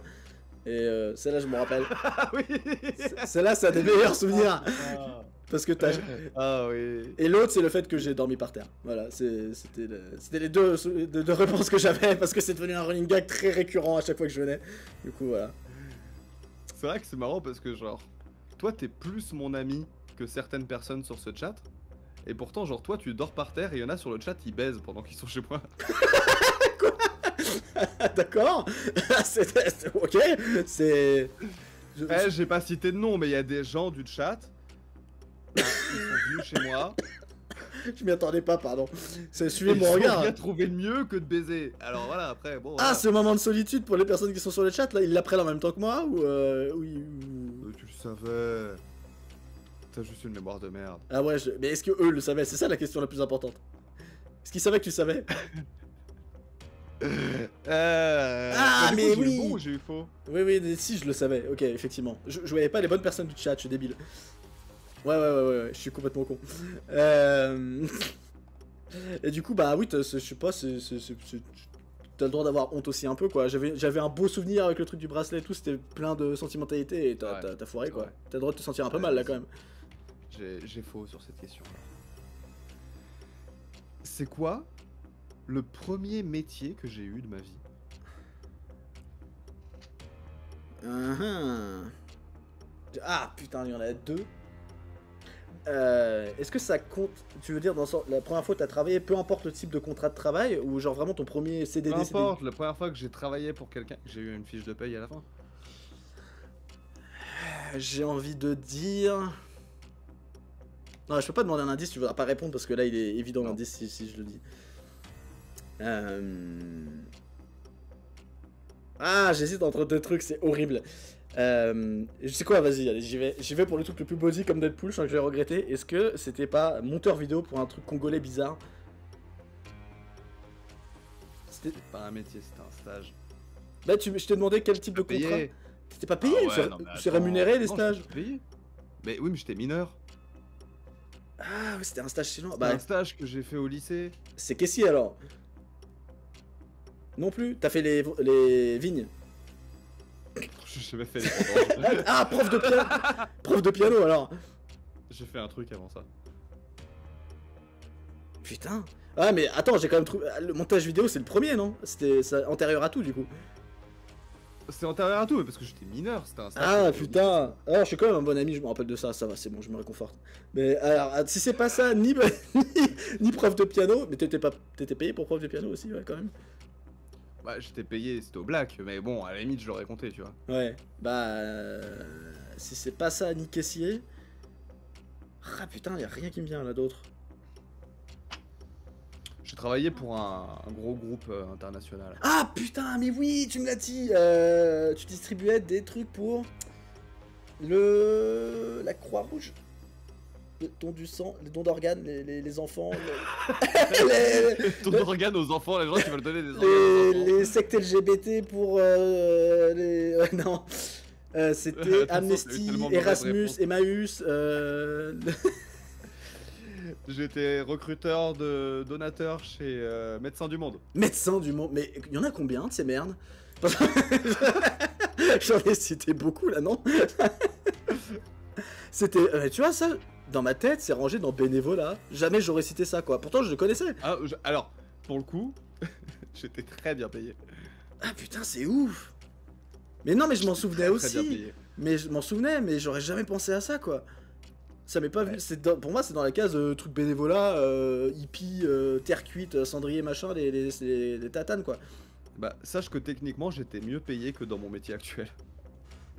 Et celle-là je me rappelle. Ah oui. Celle-là c'est un des meilleurs souvenirs. Parce que t'as... Ah oui. Et l'autre c'est le fait que j'ai dormi par terre. Voilà, c'était les deux réponses que j'avais parce que c'est devenu un running gag très récurrent à chaque fois que je venais. Du coup voilà. C'est vrai que c'est marrant parce que genre, toi t'es plus mon ami que certaines personnes sur ce chat. Et pourtant genre toi tu dors par terre et il y en a sur le chat ils baisent pendant qu'ils sont chez moi. D'accord. Ok. C'est... J'ai pas cité de nom mais il y a des gens du chat. Ils sont venus chez moi. Je m'y attendais pas, pardon. Suivez Ils mon ont regard. bien trouvé le mieux que de baiser. Alors voilà, après, bon. Ah, voilà. ce moment de solitude pour les personnes qui sont sur le chat, là, ils l'apprennent en même temps que moi ou Tu le savais. T'as juste une mémoire de merde. Ah ouais, mais est-ce que eux le savaient? C'est ça la question la plus importante. Est-ce qu'ils savaient que tu savais? Ah, du mais coup, oui. J'ai eu bon ou j'ai eu faux? Oui, si, je le savais. Ok, effectivement. Je voyais pas les bonnes personnes du chat, je suis débile. Ouais, je suis complètement con. Et du coup, bah oui, je sais pas, t'as le droit d'avoir honte aussi un peu, quoi. J'avais un beau souvenir avec le truc du bracelet et tout, c'était plein de sentimentalité et t'as foiré, quoi. Ouais. T'as le droit de te sentir un peu mal, là, quand même. J'ai faux sur cette question. C'est quoi le premier métier que j'ai eu de ma vie? Ah, putain, il y en a 2. Est-ce que ça compte, tu veux dire, dans la première fois que t'as travaillé, peu importe le type de contrat de travail, ou genre vraiment ton premier CDD? Peu importe, la première fois que j'ai travaillé pour quelqu'un, j'ai eu une fiche de paye à la fin. J'ai envie de dire... Non, je peux pas demander un indice, tu voudras pas répondre parce que là il est évident l'indice si je le dis. Ah, j'hésite entre 2 trucs, c'est horrible. Je sais quoi, vas-y, allez, j'y vais pour le truc le plus body comme Deadpool, je sens que je vais regretter. Est-ce que c'était pas monteur vidéo pour un truc congolais bizarre? C'était pas un métier, c'était un stage. Bah, je t'ai demandé quel type de contrat. T'étais pas payé, c'est rémunéré les stages. Payé. Mais oui, mais j'étais mineur. Ah, oui, c'était un stage chez nous. Bah, un stage que j'ai fait au lycée. C'est caissier alors? Non plus? T'as fait les vignes? J'ai jamais fait les vendanges. Ah, prof de piano. Prof de piano alors. J'ai fait un truc avant ça. Putain. Ah, mais attends, j'ai quand même trouvé. Le montage vidéo, c'est le premier, non? C'était antérieur à tout, du coup. C'est antérieur à tout, mais parce que j'étais mineur, c'était un stage. Ah, putain. Alors, je suis quand même un bon ami, je me rappelle de ça. Ça va, c'est bon, je me réconforte. Mais alors, si c'est pas ça, ni prof de piano. Mais t'étais payé pour prof de piano aussi, ouais, quand même. Bah, j'étais payé, c'était au black, mais bon, à la limite, je l'aurais compté, tu vois. Ouais, bah. Si c'est pas ça, ni caissier. Ah putain, y a rien qui me vient là d'autre. J'ai travaillé pour un gros groupe international. Ah putain, mais oui, tu me l'as dit. Tu distribuais des trucs pour la Croix-Rouge. Le don du sang, les dons d'organes, les enfants. Ton organe aux enfants, les gens qui veulent donner des organes aux enfants. Les sectes LGBT pour les. Ouais, non. C'était Attention, Amnesty, tellement mauvaise Erasmus, réponse. Emmaüs. J'étais recruteur de donateurs chez Médecins du Monde. Médecins du monde. Mais il y en a combien de ces merdes? J'en ai cité beaucoup là, non? C'était. Tu vois, ça, dans ma tête, c'est rangé dans bénévolat. Jamais j'aurais cité ça, quoi. Pourtant, je le connaissais. Ah, alors, pour le coup, j'étais très bien payé. Ah putain, c'est ouf! Mais non, mais je m'en souvenais Très bien aussi. payé. Mais je m'en souvenais, mais j'aurais jamais pensé à ça, quoi. Ça m'est pas vu. Pour moi, c'est dans la case truc bénévolat, hippie, terre cuite, cendrier, machin, les tatanes, quoi. Bah, sache que techniquement, j'étais mieux payé que dans mon métier actuel.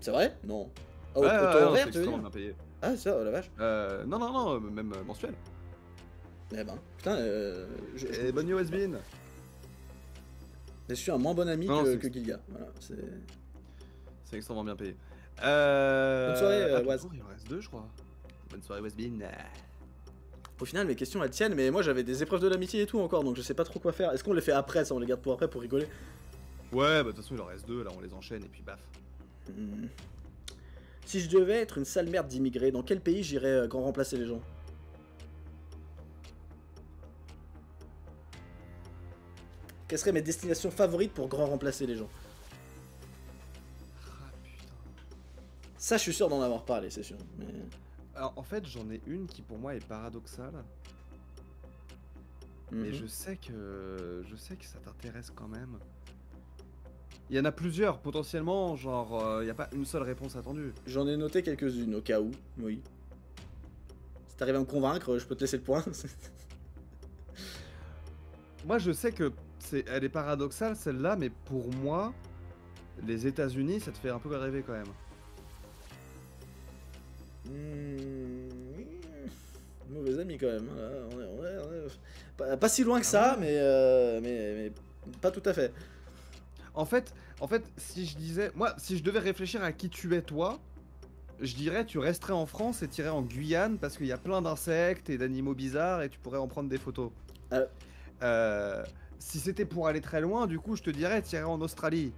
C'est vrai? Non. Ah, Ouais, au ouais, temps non, horaire, c'est tu veux extrêmement dire? bien payé. Ah, c'est ça, oh la vache. Non, même mensuel. Eh ben, putain, Et bonne nuit, Westbin. je suis un moins bon ami Non, que Gilga. Voilà, c'est. C'est extrêmement bien payé. Bonne soirée, attends, Waz. il en reste 2, je crois. Bonne soirée, Westbin. Au final, mes questions elles tiennent, mais moi j'avais des épreuves de l'amitié et tout encore, donc je sais pas trop quoi faire. Est-ce qu'on les fait après, ça on les garde pour après pour rigoler? Ouais, bah de toute façon, il en reste 2, là, on les enchaîne et puis baf. Hmm. Si je devais être une sale merde d'immigrés, dans quel pays j'irais grand remplacer les gens? Quelles seraient mes destinations favorites pour grand remplacer les gens? Ah putain. Ça, je suis sûr d'en avoir parlé, c'est sûr. Mais... Alors en fait, j'en ai une qui pour moi est paradoxale, mais Mhm. je sais que ça t'intéresse quand même. Il y en a plusieurs potentiellement, genre il n'y a pas une seule réponse attendue. J'en ai noté quelques-unes au cas où, oui. Si t'arrives à me convaincre, je peux te laisser le point. Moi, je sais que elle est paradoxale celle-là, mais pour moi, les États-Unis, ça te fait un peu rêver quand même. Mauvais ami quand même. Pas si loin que ça, mais pas tout à fait. En fait, si je disais, moi, si je devais réfléchir à qui tu es toi, je dirais tu resterais en France et t'irais en Guyane parce qu'il y a plein d'insectes et d'animaux bizarres et tu pourrais en prendre des photos. Si c'était pour aller très loin, du coup, je te dirais t'irais en Australie.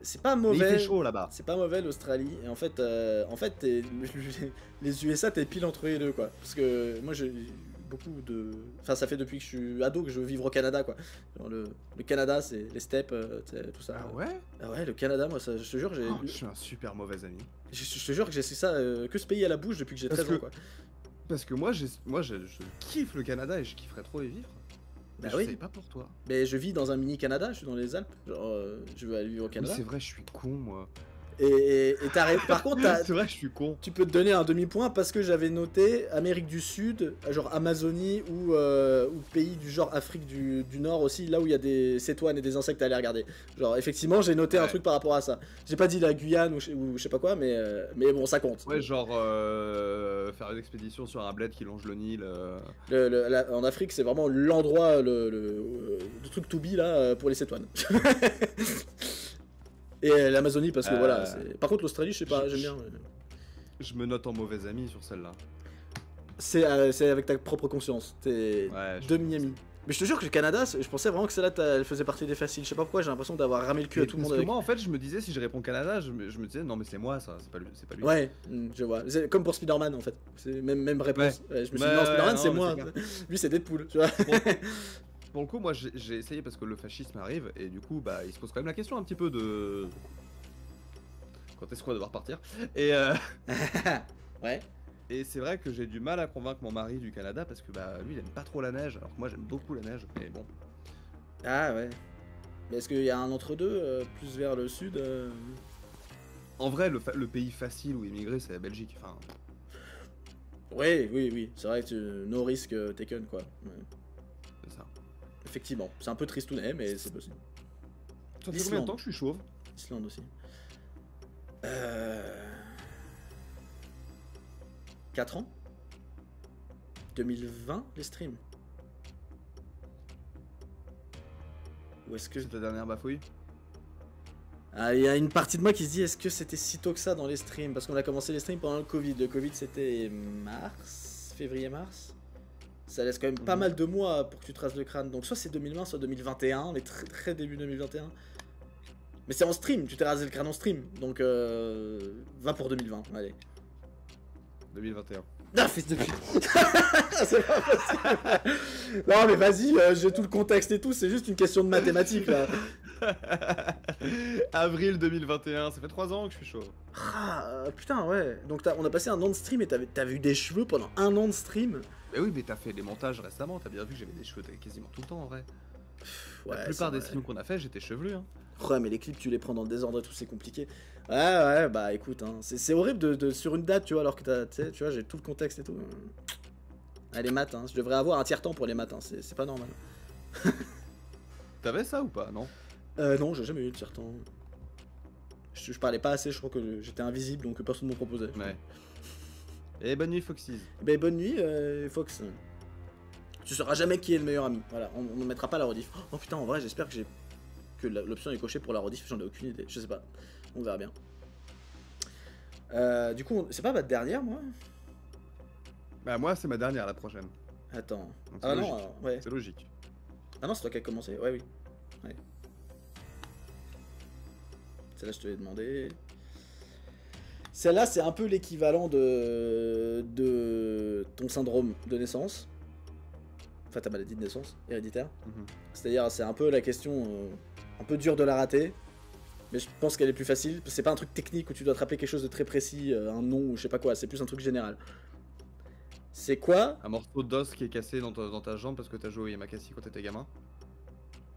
C'est pas Mais il mauvais. fait chaud là-bas. C'est pas mauvais l'Australie. Et en fait, les USA, t'es pile entre les deux, quoi. Parce que moi, j'ai beaucoup de. Enfin, ça fait depuis que je suis ado que je veux vivre au Canada, quoi. Genre, le Canada, c'est les steppes, tout ça. Ah ouais? Ah ouais, le Canada, moi, ça, je te jure, Je suis un super mauvais ami. je te jure que j'ai ça que ce pays à la bouche depuis que j'ai 13 ans, quoi. Parce que moi, je kiffe le Canada et je kifferais trop y vivre. Bah Je oui. sais pas pour toi. Mais je vis dans un mini Canada, je suis dans les Alpes. Genre, je veux aller vivre au Oui, Canada. c'est vrai, je suis con, moi. Et par contre, C'est vrai, je suis con. tu peux te donner un demi-point parce que j'avais noté Amérique du Sud, genre Amazonie ou pays du genre Afrique du Nord aussi, là où il y a des cétoines et des insectes à aller regarder. Genre, effectivement, j'ai noté un Ouais. truc par rapport à ça. J'ai pas dit la Guyane ou je sais pas quoi, mais bon, ça compte. Ouais, genre faire une expédition sur un bled qui longe le Nil. En Afrique, c'est vraiment l'endroit, le truc to be là pour les cétoines. Et l'Amazonie parce que voilà. Par contre, l'Australie, je sais pas, j'aime bien. Je me note en mauvais ami sur celle-là. C'est avec ta propre conscience. T'es Ouais, je demi-ami. Mais je te jure que le Canada, je pensais vraiment que celle-là, elle faisait partie des faciles. Je sais pas pourquoi, j'ai l'impression d'avoir ramé le cul à tout le Parce monde que avec. moi, en fait, je me disais, si je réponds Canada, je me disais, non, mais c'est moi, ça, c'est pas lui. Ouais, je vois. C'est comme pour Spider-Man en fait. C'est même réponse. Ouais, je me suis dit, Ouais, non, Spider-Man, non, c'est mais moi. c'est clair. Lui, c'est Deadpool, tu vois. Pour le coup, moi, j'ai essayé parce que le fascisme arrive, et du coup, bah, il se pose quand même la question un petit peu de. Quand est-ce qu'on va devoir partir? Et Ouais. Et c'est vrai que j'ai du mal à convaincre mon mari du Canada parce que bah lui il aime pas trop la neige, alors que moi j'aime beaucoup la neige, mais bon. Ah ouais. Mais est-ce qu'il y a un entre-deux, plus vers le sud En vrai, le pays facile où immigrer, c'est la Belgique. Enfin, Oui, oui, oui. C'est vrai que no risk taken, quoi. Ouais. c'est ça. Effectivement. C'est un peu tristounet, mais c'est possible. Ça fait combien de temps que je suis chauve? Islande aussi. 4 ans 2020, les streams. Ou est-ce que... C'est ta dernière bafouille? Ah, il y a une partie de moi qui se dit, est-ce que c'était si tôt que ça dans les streams? Parce qu'on a commencé les streams pendant le Covid. Le Covid, c'était mars, février-mars. Ça laisse quand même pas mal de mois pour que tu traces le crâne. Donc soit c'est 2020, soit 2021, mais très, très début 2021. Mais c'est en stream, tu t'es rasé le crâne en stream. Donc va pour 2020, allez. 2021. Ah, fils de pute. C'est pas possible. Non mais vas-y, j'ai tout le contexte et tout, c'est juste une question de mathématiques là. Avril 2021, ça fait 3 ans que je suis chauve. Ah putain ouais. Donc on a passé un an de stream et t'avais eu des cheveux pendant un an de stream. Mais oui, mais t'as fait des montages récemment, t'as bien vu que j'avais des cheveux quasiment tout le temps en vrai. Ouais, la plupart des streams qu'on a fait, j'étais chevelu. Hein. Ouais, mais les clips, tu les prends dans le désordre et tout, c'est compliqué. Ouais, bah écoute, hein, c'est horrible de sur une date, tu vois, alors que tu vois, j'ai tout le contexte et tout. Ah, les maths, hein, je devrais avoir un tiers-temps pour les maths, hein, c'est pas normal. T'avais ça ou pas, non? Non, j'ai jamais eu de tiers-temps. Je parlais pas assez, je crois que j'étais invisible, donc personne ne me proposait. Ouais. Et bonne nuit, Foxys. Ben bonne nuit, Fox. Tu sauras jamais qui est le meilleur ami. Voilà, on ne mettra pas la rediff. Oh putain, en vrai, j'espère que l'option est cochée pour la rediff, j'en ai aucune idée, je sais pas. On verra bien. Du coup, c'est pas ma dernière, moi? Bah moi, c'est ma dernière, la prochaine. Attends. Donc, Ah non, ouais. C'est logique. Ah non, c'est toi qui as commencé. Ouais, oui. Ouais. Celle-là, je te l'ai demandé. Celle-là, c'est un peu l'équivalent de ton syndrome de naissance. Enfin, ta maladie de naissance, héréditaire. C'est-à-dire, c'est un peu la question un peu dure de la rater. Mais je pense qu'elle est plus facile. C'est pas un truc technique où tu dois te rappeler quelque chose de très précis, un nom ou je sais pas quoi. C'est plus un truc général. C'est quoi? Un morceau d'os qui est cassé dans ta jambe parce que t'as joué au Yamakasi quand t'étais gamin?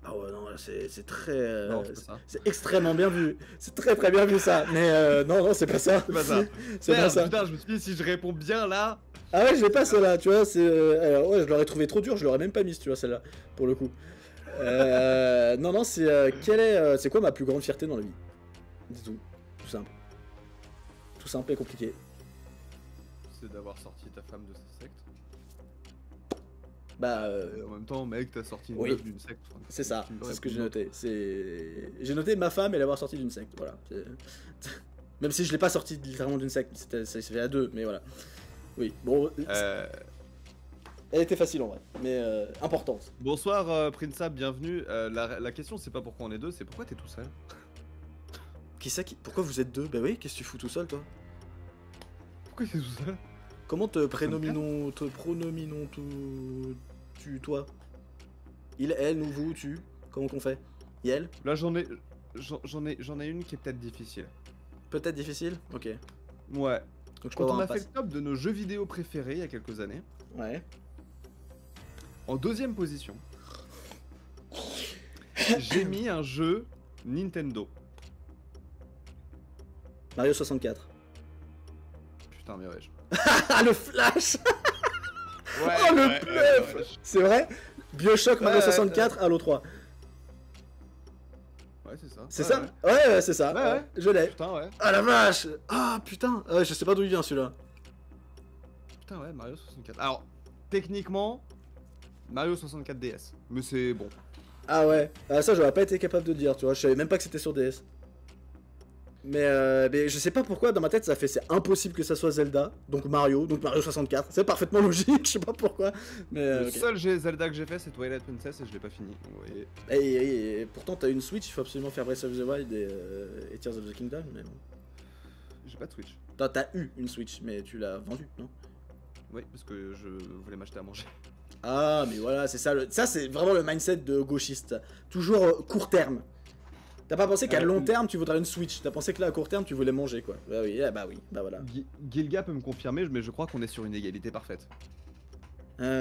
Ah ouais, non, c'est très... Non, c'est pas ça. c'est extrêmement bien vu. C'est très très bien vu ça. Mais non, c'est pas ça. C'est pas ça. C'est pas ça. Putain, je me suis dit, si je réponds bien là... Ah ouais, je l'ai pas celle-là, tu vois, c'est... ouais, je l'aurais trouvé trop dur, je l'aurais même pas mise, tu vois, celle-là, pour le coup. Non, c'est... c'est quoi ma plus grande fierté dans la vie? Dis tout. Tout simple. Tout simple et compliqué. C'est d'avoir sorti ta femme de sa secte. Bah... En même temps, mec, t'as sorti une oui. meuf d'une secte. Enfin, c'est ça, c'est ce que j'ai réponds. noté. J'ai noté ma femme et l'avoir sortie d'une secte, voilà. Même si je l'ai pas sortie littéralement d'une secte, ça s'est fait à deux, mais voilà. Oui, bon... Elle était facile en vrai, mais importante. Bonsoir Prinsap, bienvenue. La question c'est pas pourquoi on est deux, c'est pourquoi t'es tout seul. Qui ça qui... Pourquoi vous êtes deux? Bah oui, qu'est-ce que tu fous tout seul toi? Pourquoi t'es tout seul? Comment te pronominons toi? Il, elle, nous, vous, tu? Comment qu'on fait? Elle? Là j'en ai une qui est peut-être difficile. Peut-être difficile? Ok. Ouais. Donc je peux Quand avoir on un a fait pass. le top de nos jeux vidéo préférés il y a quelques années, Ouais. en deuxième position, j'ai mis un jeu Nintendo. Mario 64. Putain mais ouais. Ah le flash! Ouais, Oh le bluff! C'est vrai? Bioshock Mario Ouais, 64, Halo 3. Ouais c'est ça. C'est ça? Ouais, c'est ça. Ouais. Je l'ai. Putain ouais. Ah la vache! Ah putain! Je sais pas d'où il vient celui-là. Putain ouais, Mario 64. Alors, techniquement, Mario 64 DS. Mais c'est bon. Ah ouais. Ah, ça j'aurais pas été capable de dire, tu vois. Je savais même pas que c'était sur DS. Mais je sais pas pourquoi dans ma tête ça fait c'est impossible que ça soit Zelda, donc Mario 64, c'est parfaitement logique, je sais pas pourquoi. Mais Le ok. seul Zelda que j'ai fait c'est Twilight Princess et je l'ai pas fini. Vous voyez. Et pourtant t'as une Switch, il faut absolument faire Breath of the Wild et Tears of the Kingdom, mais bon. J'ai pas de Switch. T'as eu une Switch, mais tu l'as vendue, non? Oui, parce que je voulais m'acheter à manger. Ah mais voilà, c'est ça, ça c'est vraiment le mindset de gauchiste. Toujours court terme. T'as pas pensé qu'à long terme tu voudrais une Switch, t'as pensé que là à court terme tu voulais manger quoi. Bah oui, bah voilà. Gilga peut me confirmer, mais je crois qu'on est sur une égalité parfaite. Moi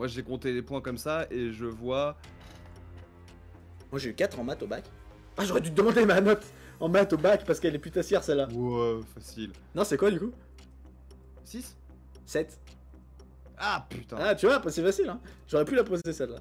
j'ai compté les points comme ça et je vois... Moi j'ai eu 4 en maths au bac. Ah j'aurais dû te demander ma note en maths au bac parce qu'elle est putassière celle-là. Ouais, facile. Non c'est quoi du coup? 6 7. Ah putain. Ah tu vois, c'est facile hein. J'aurais pu la poser celle-là.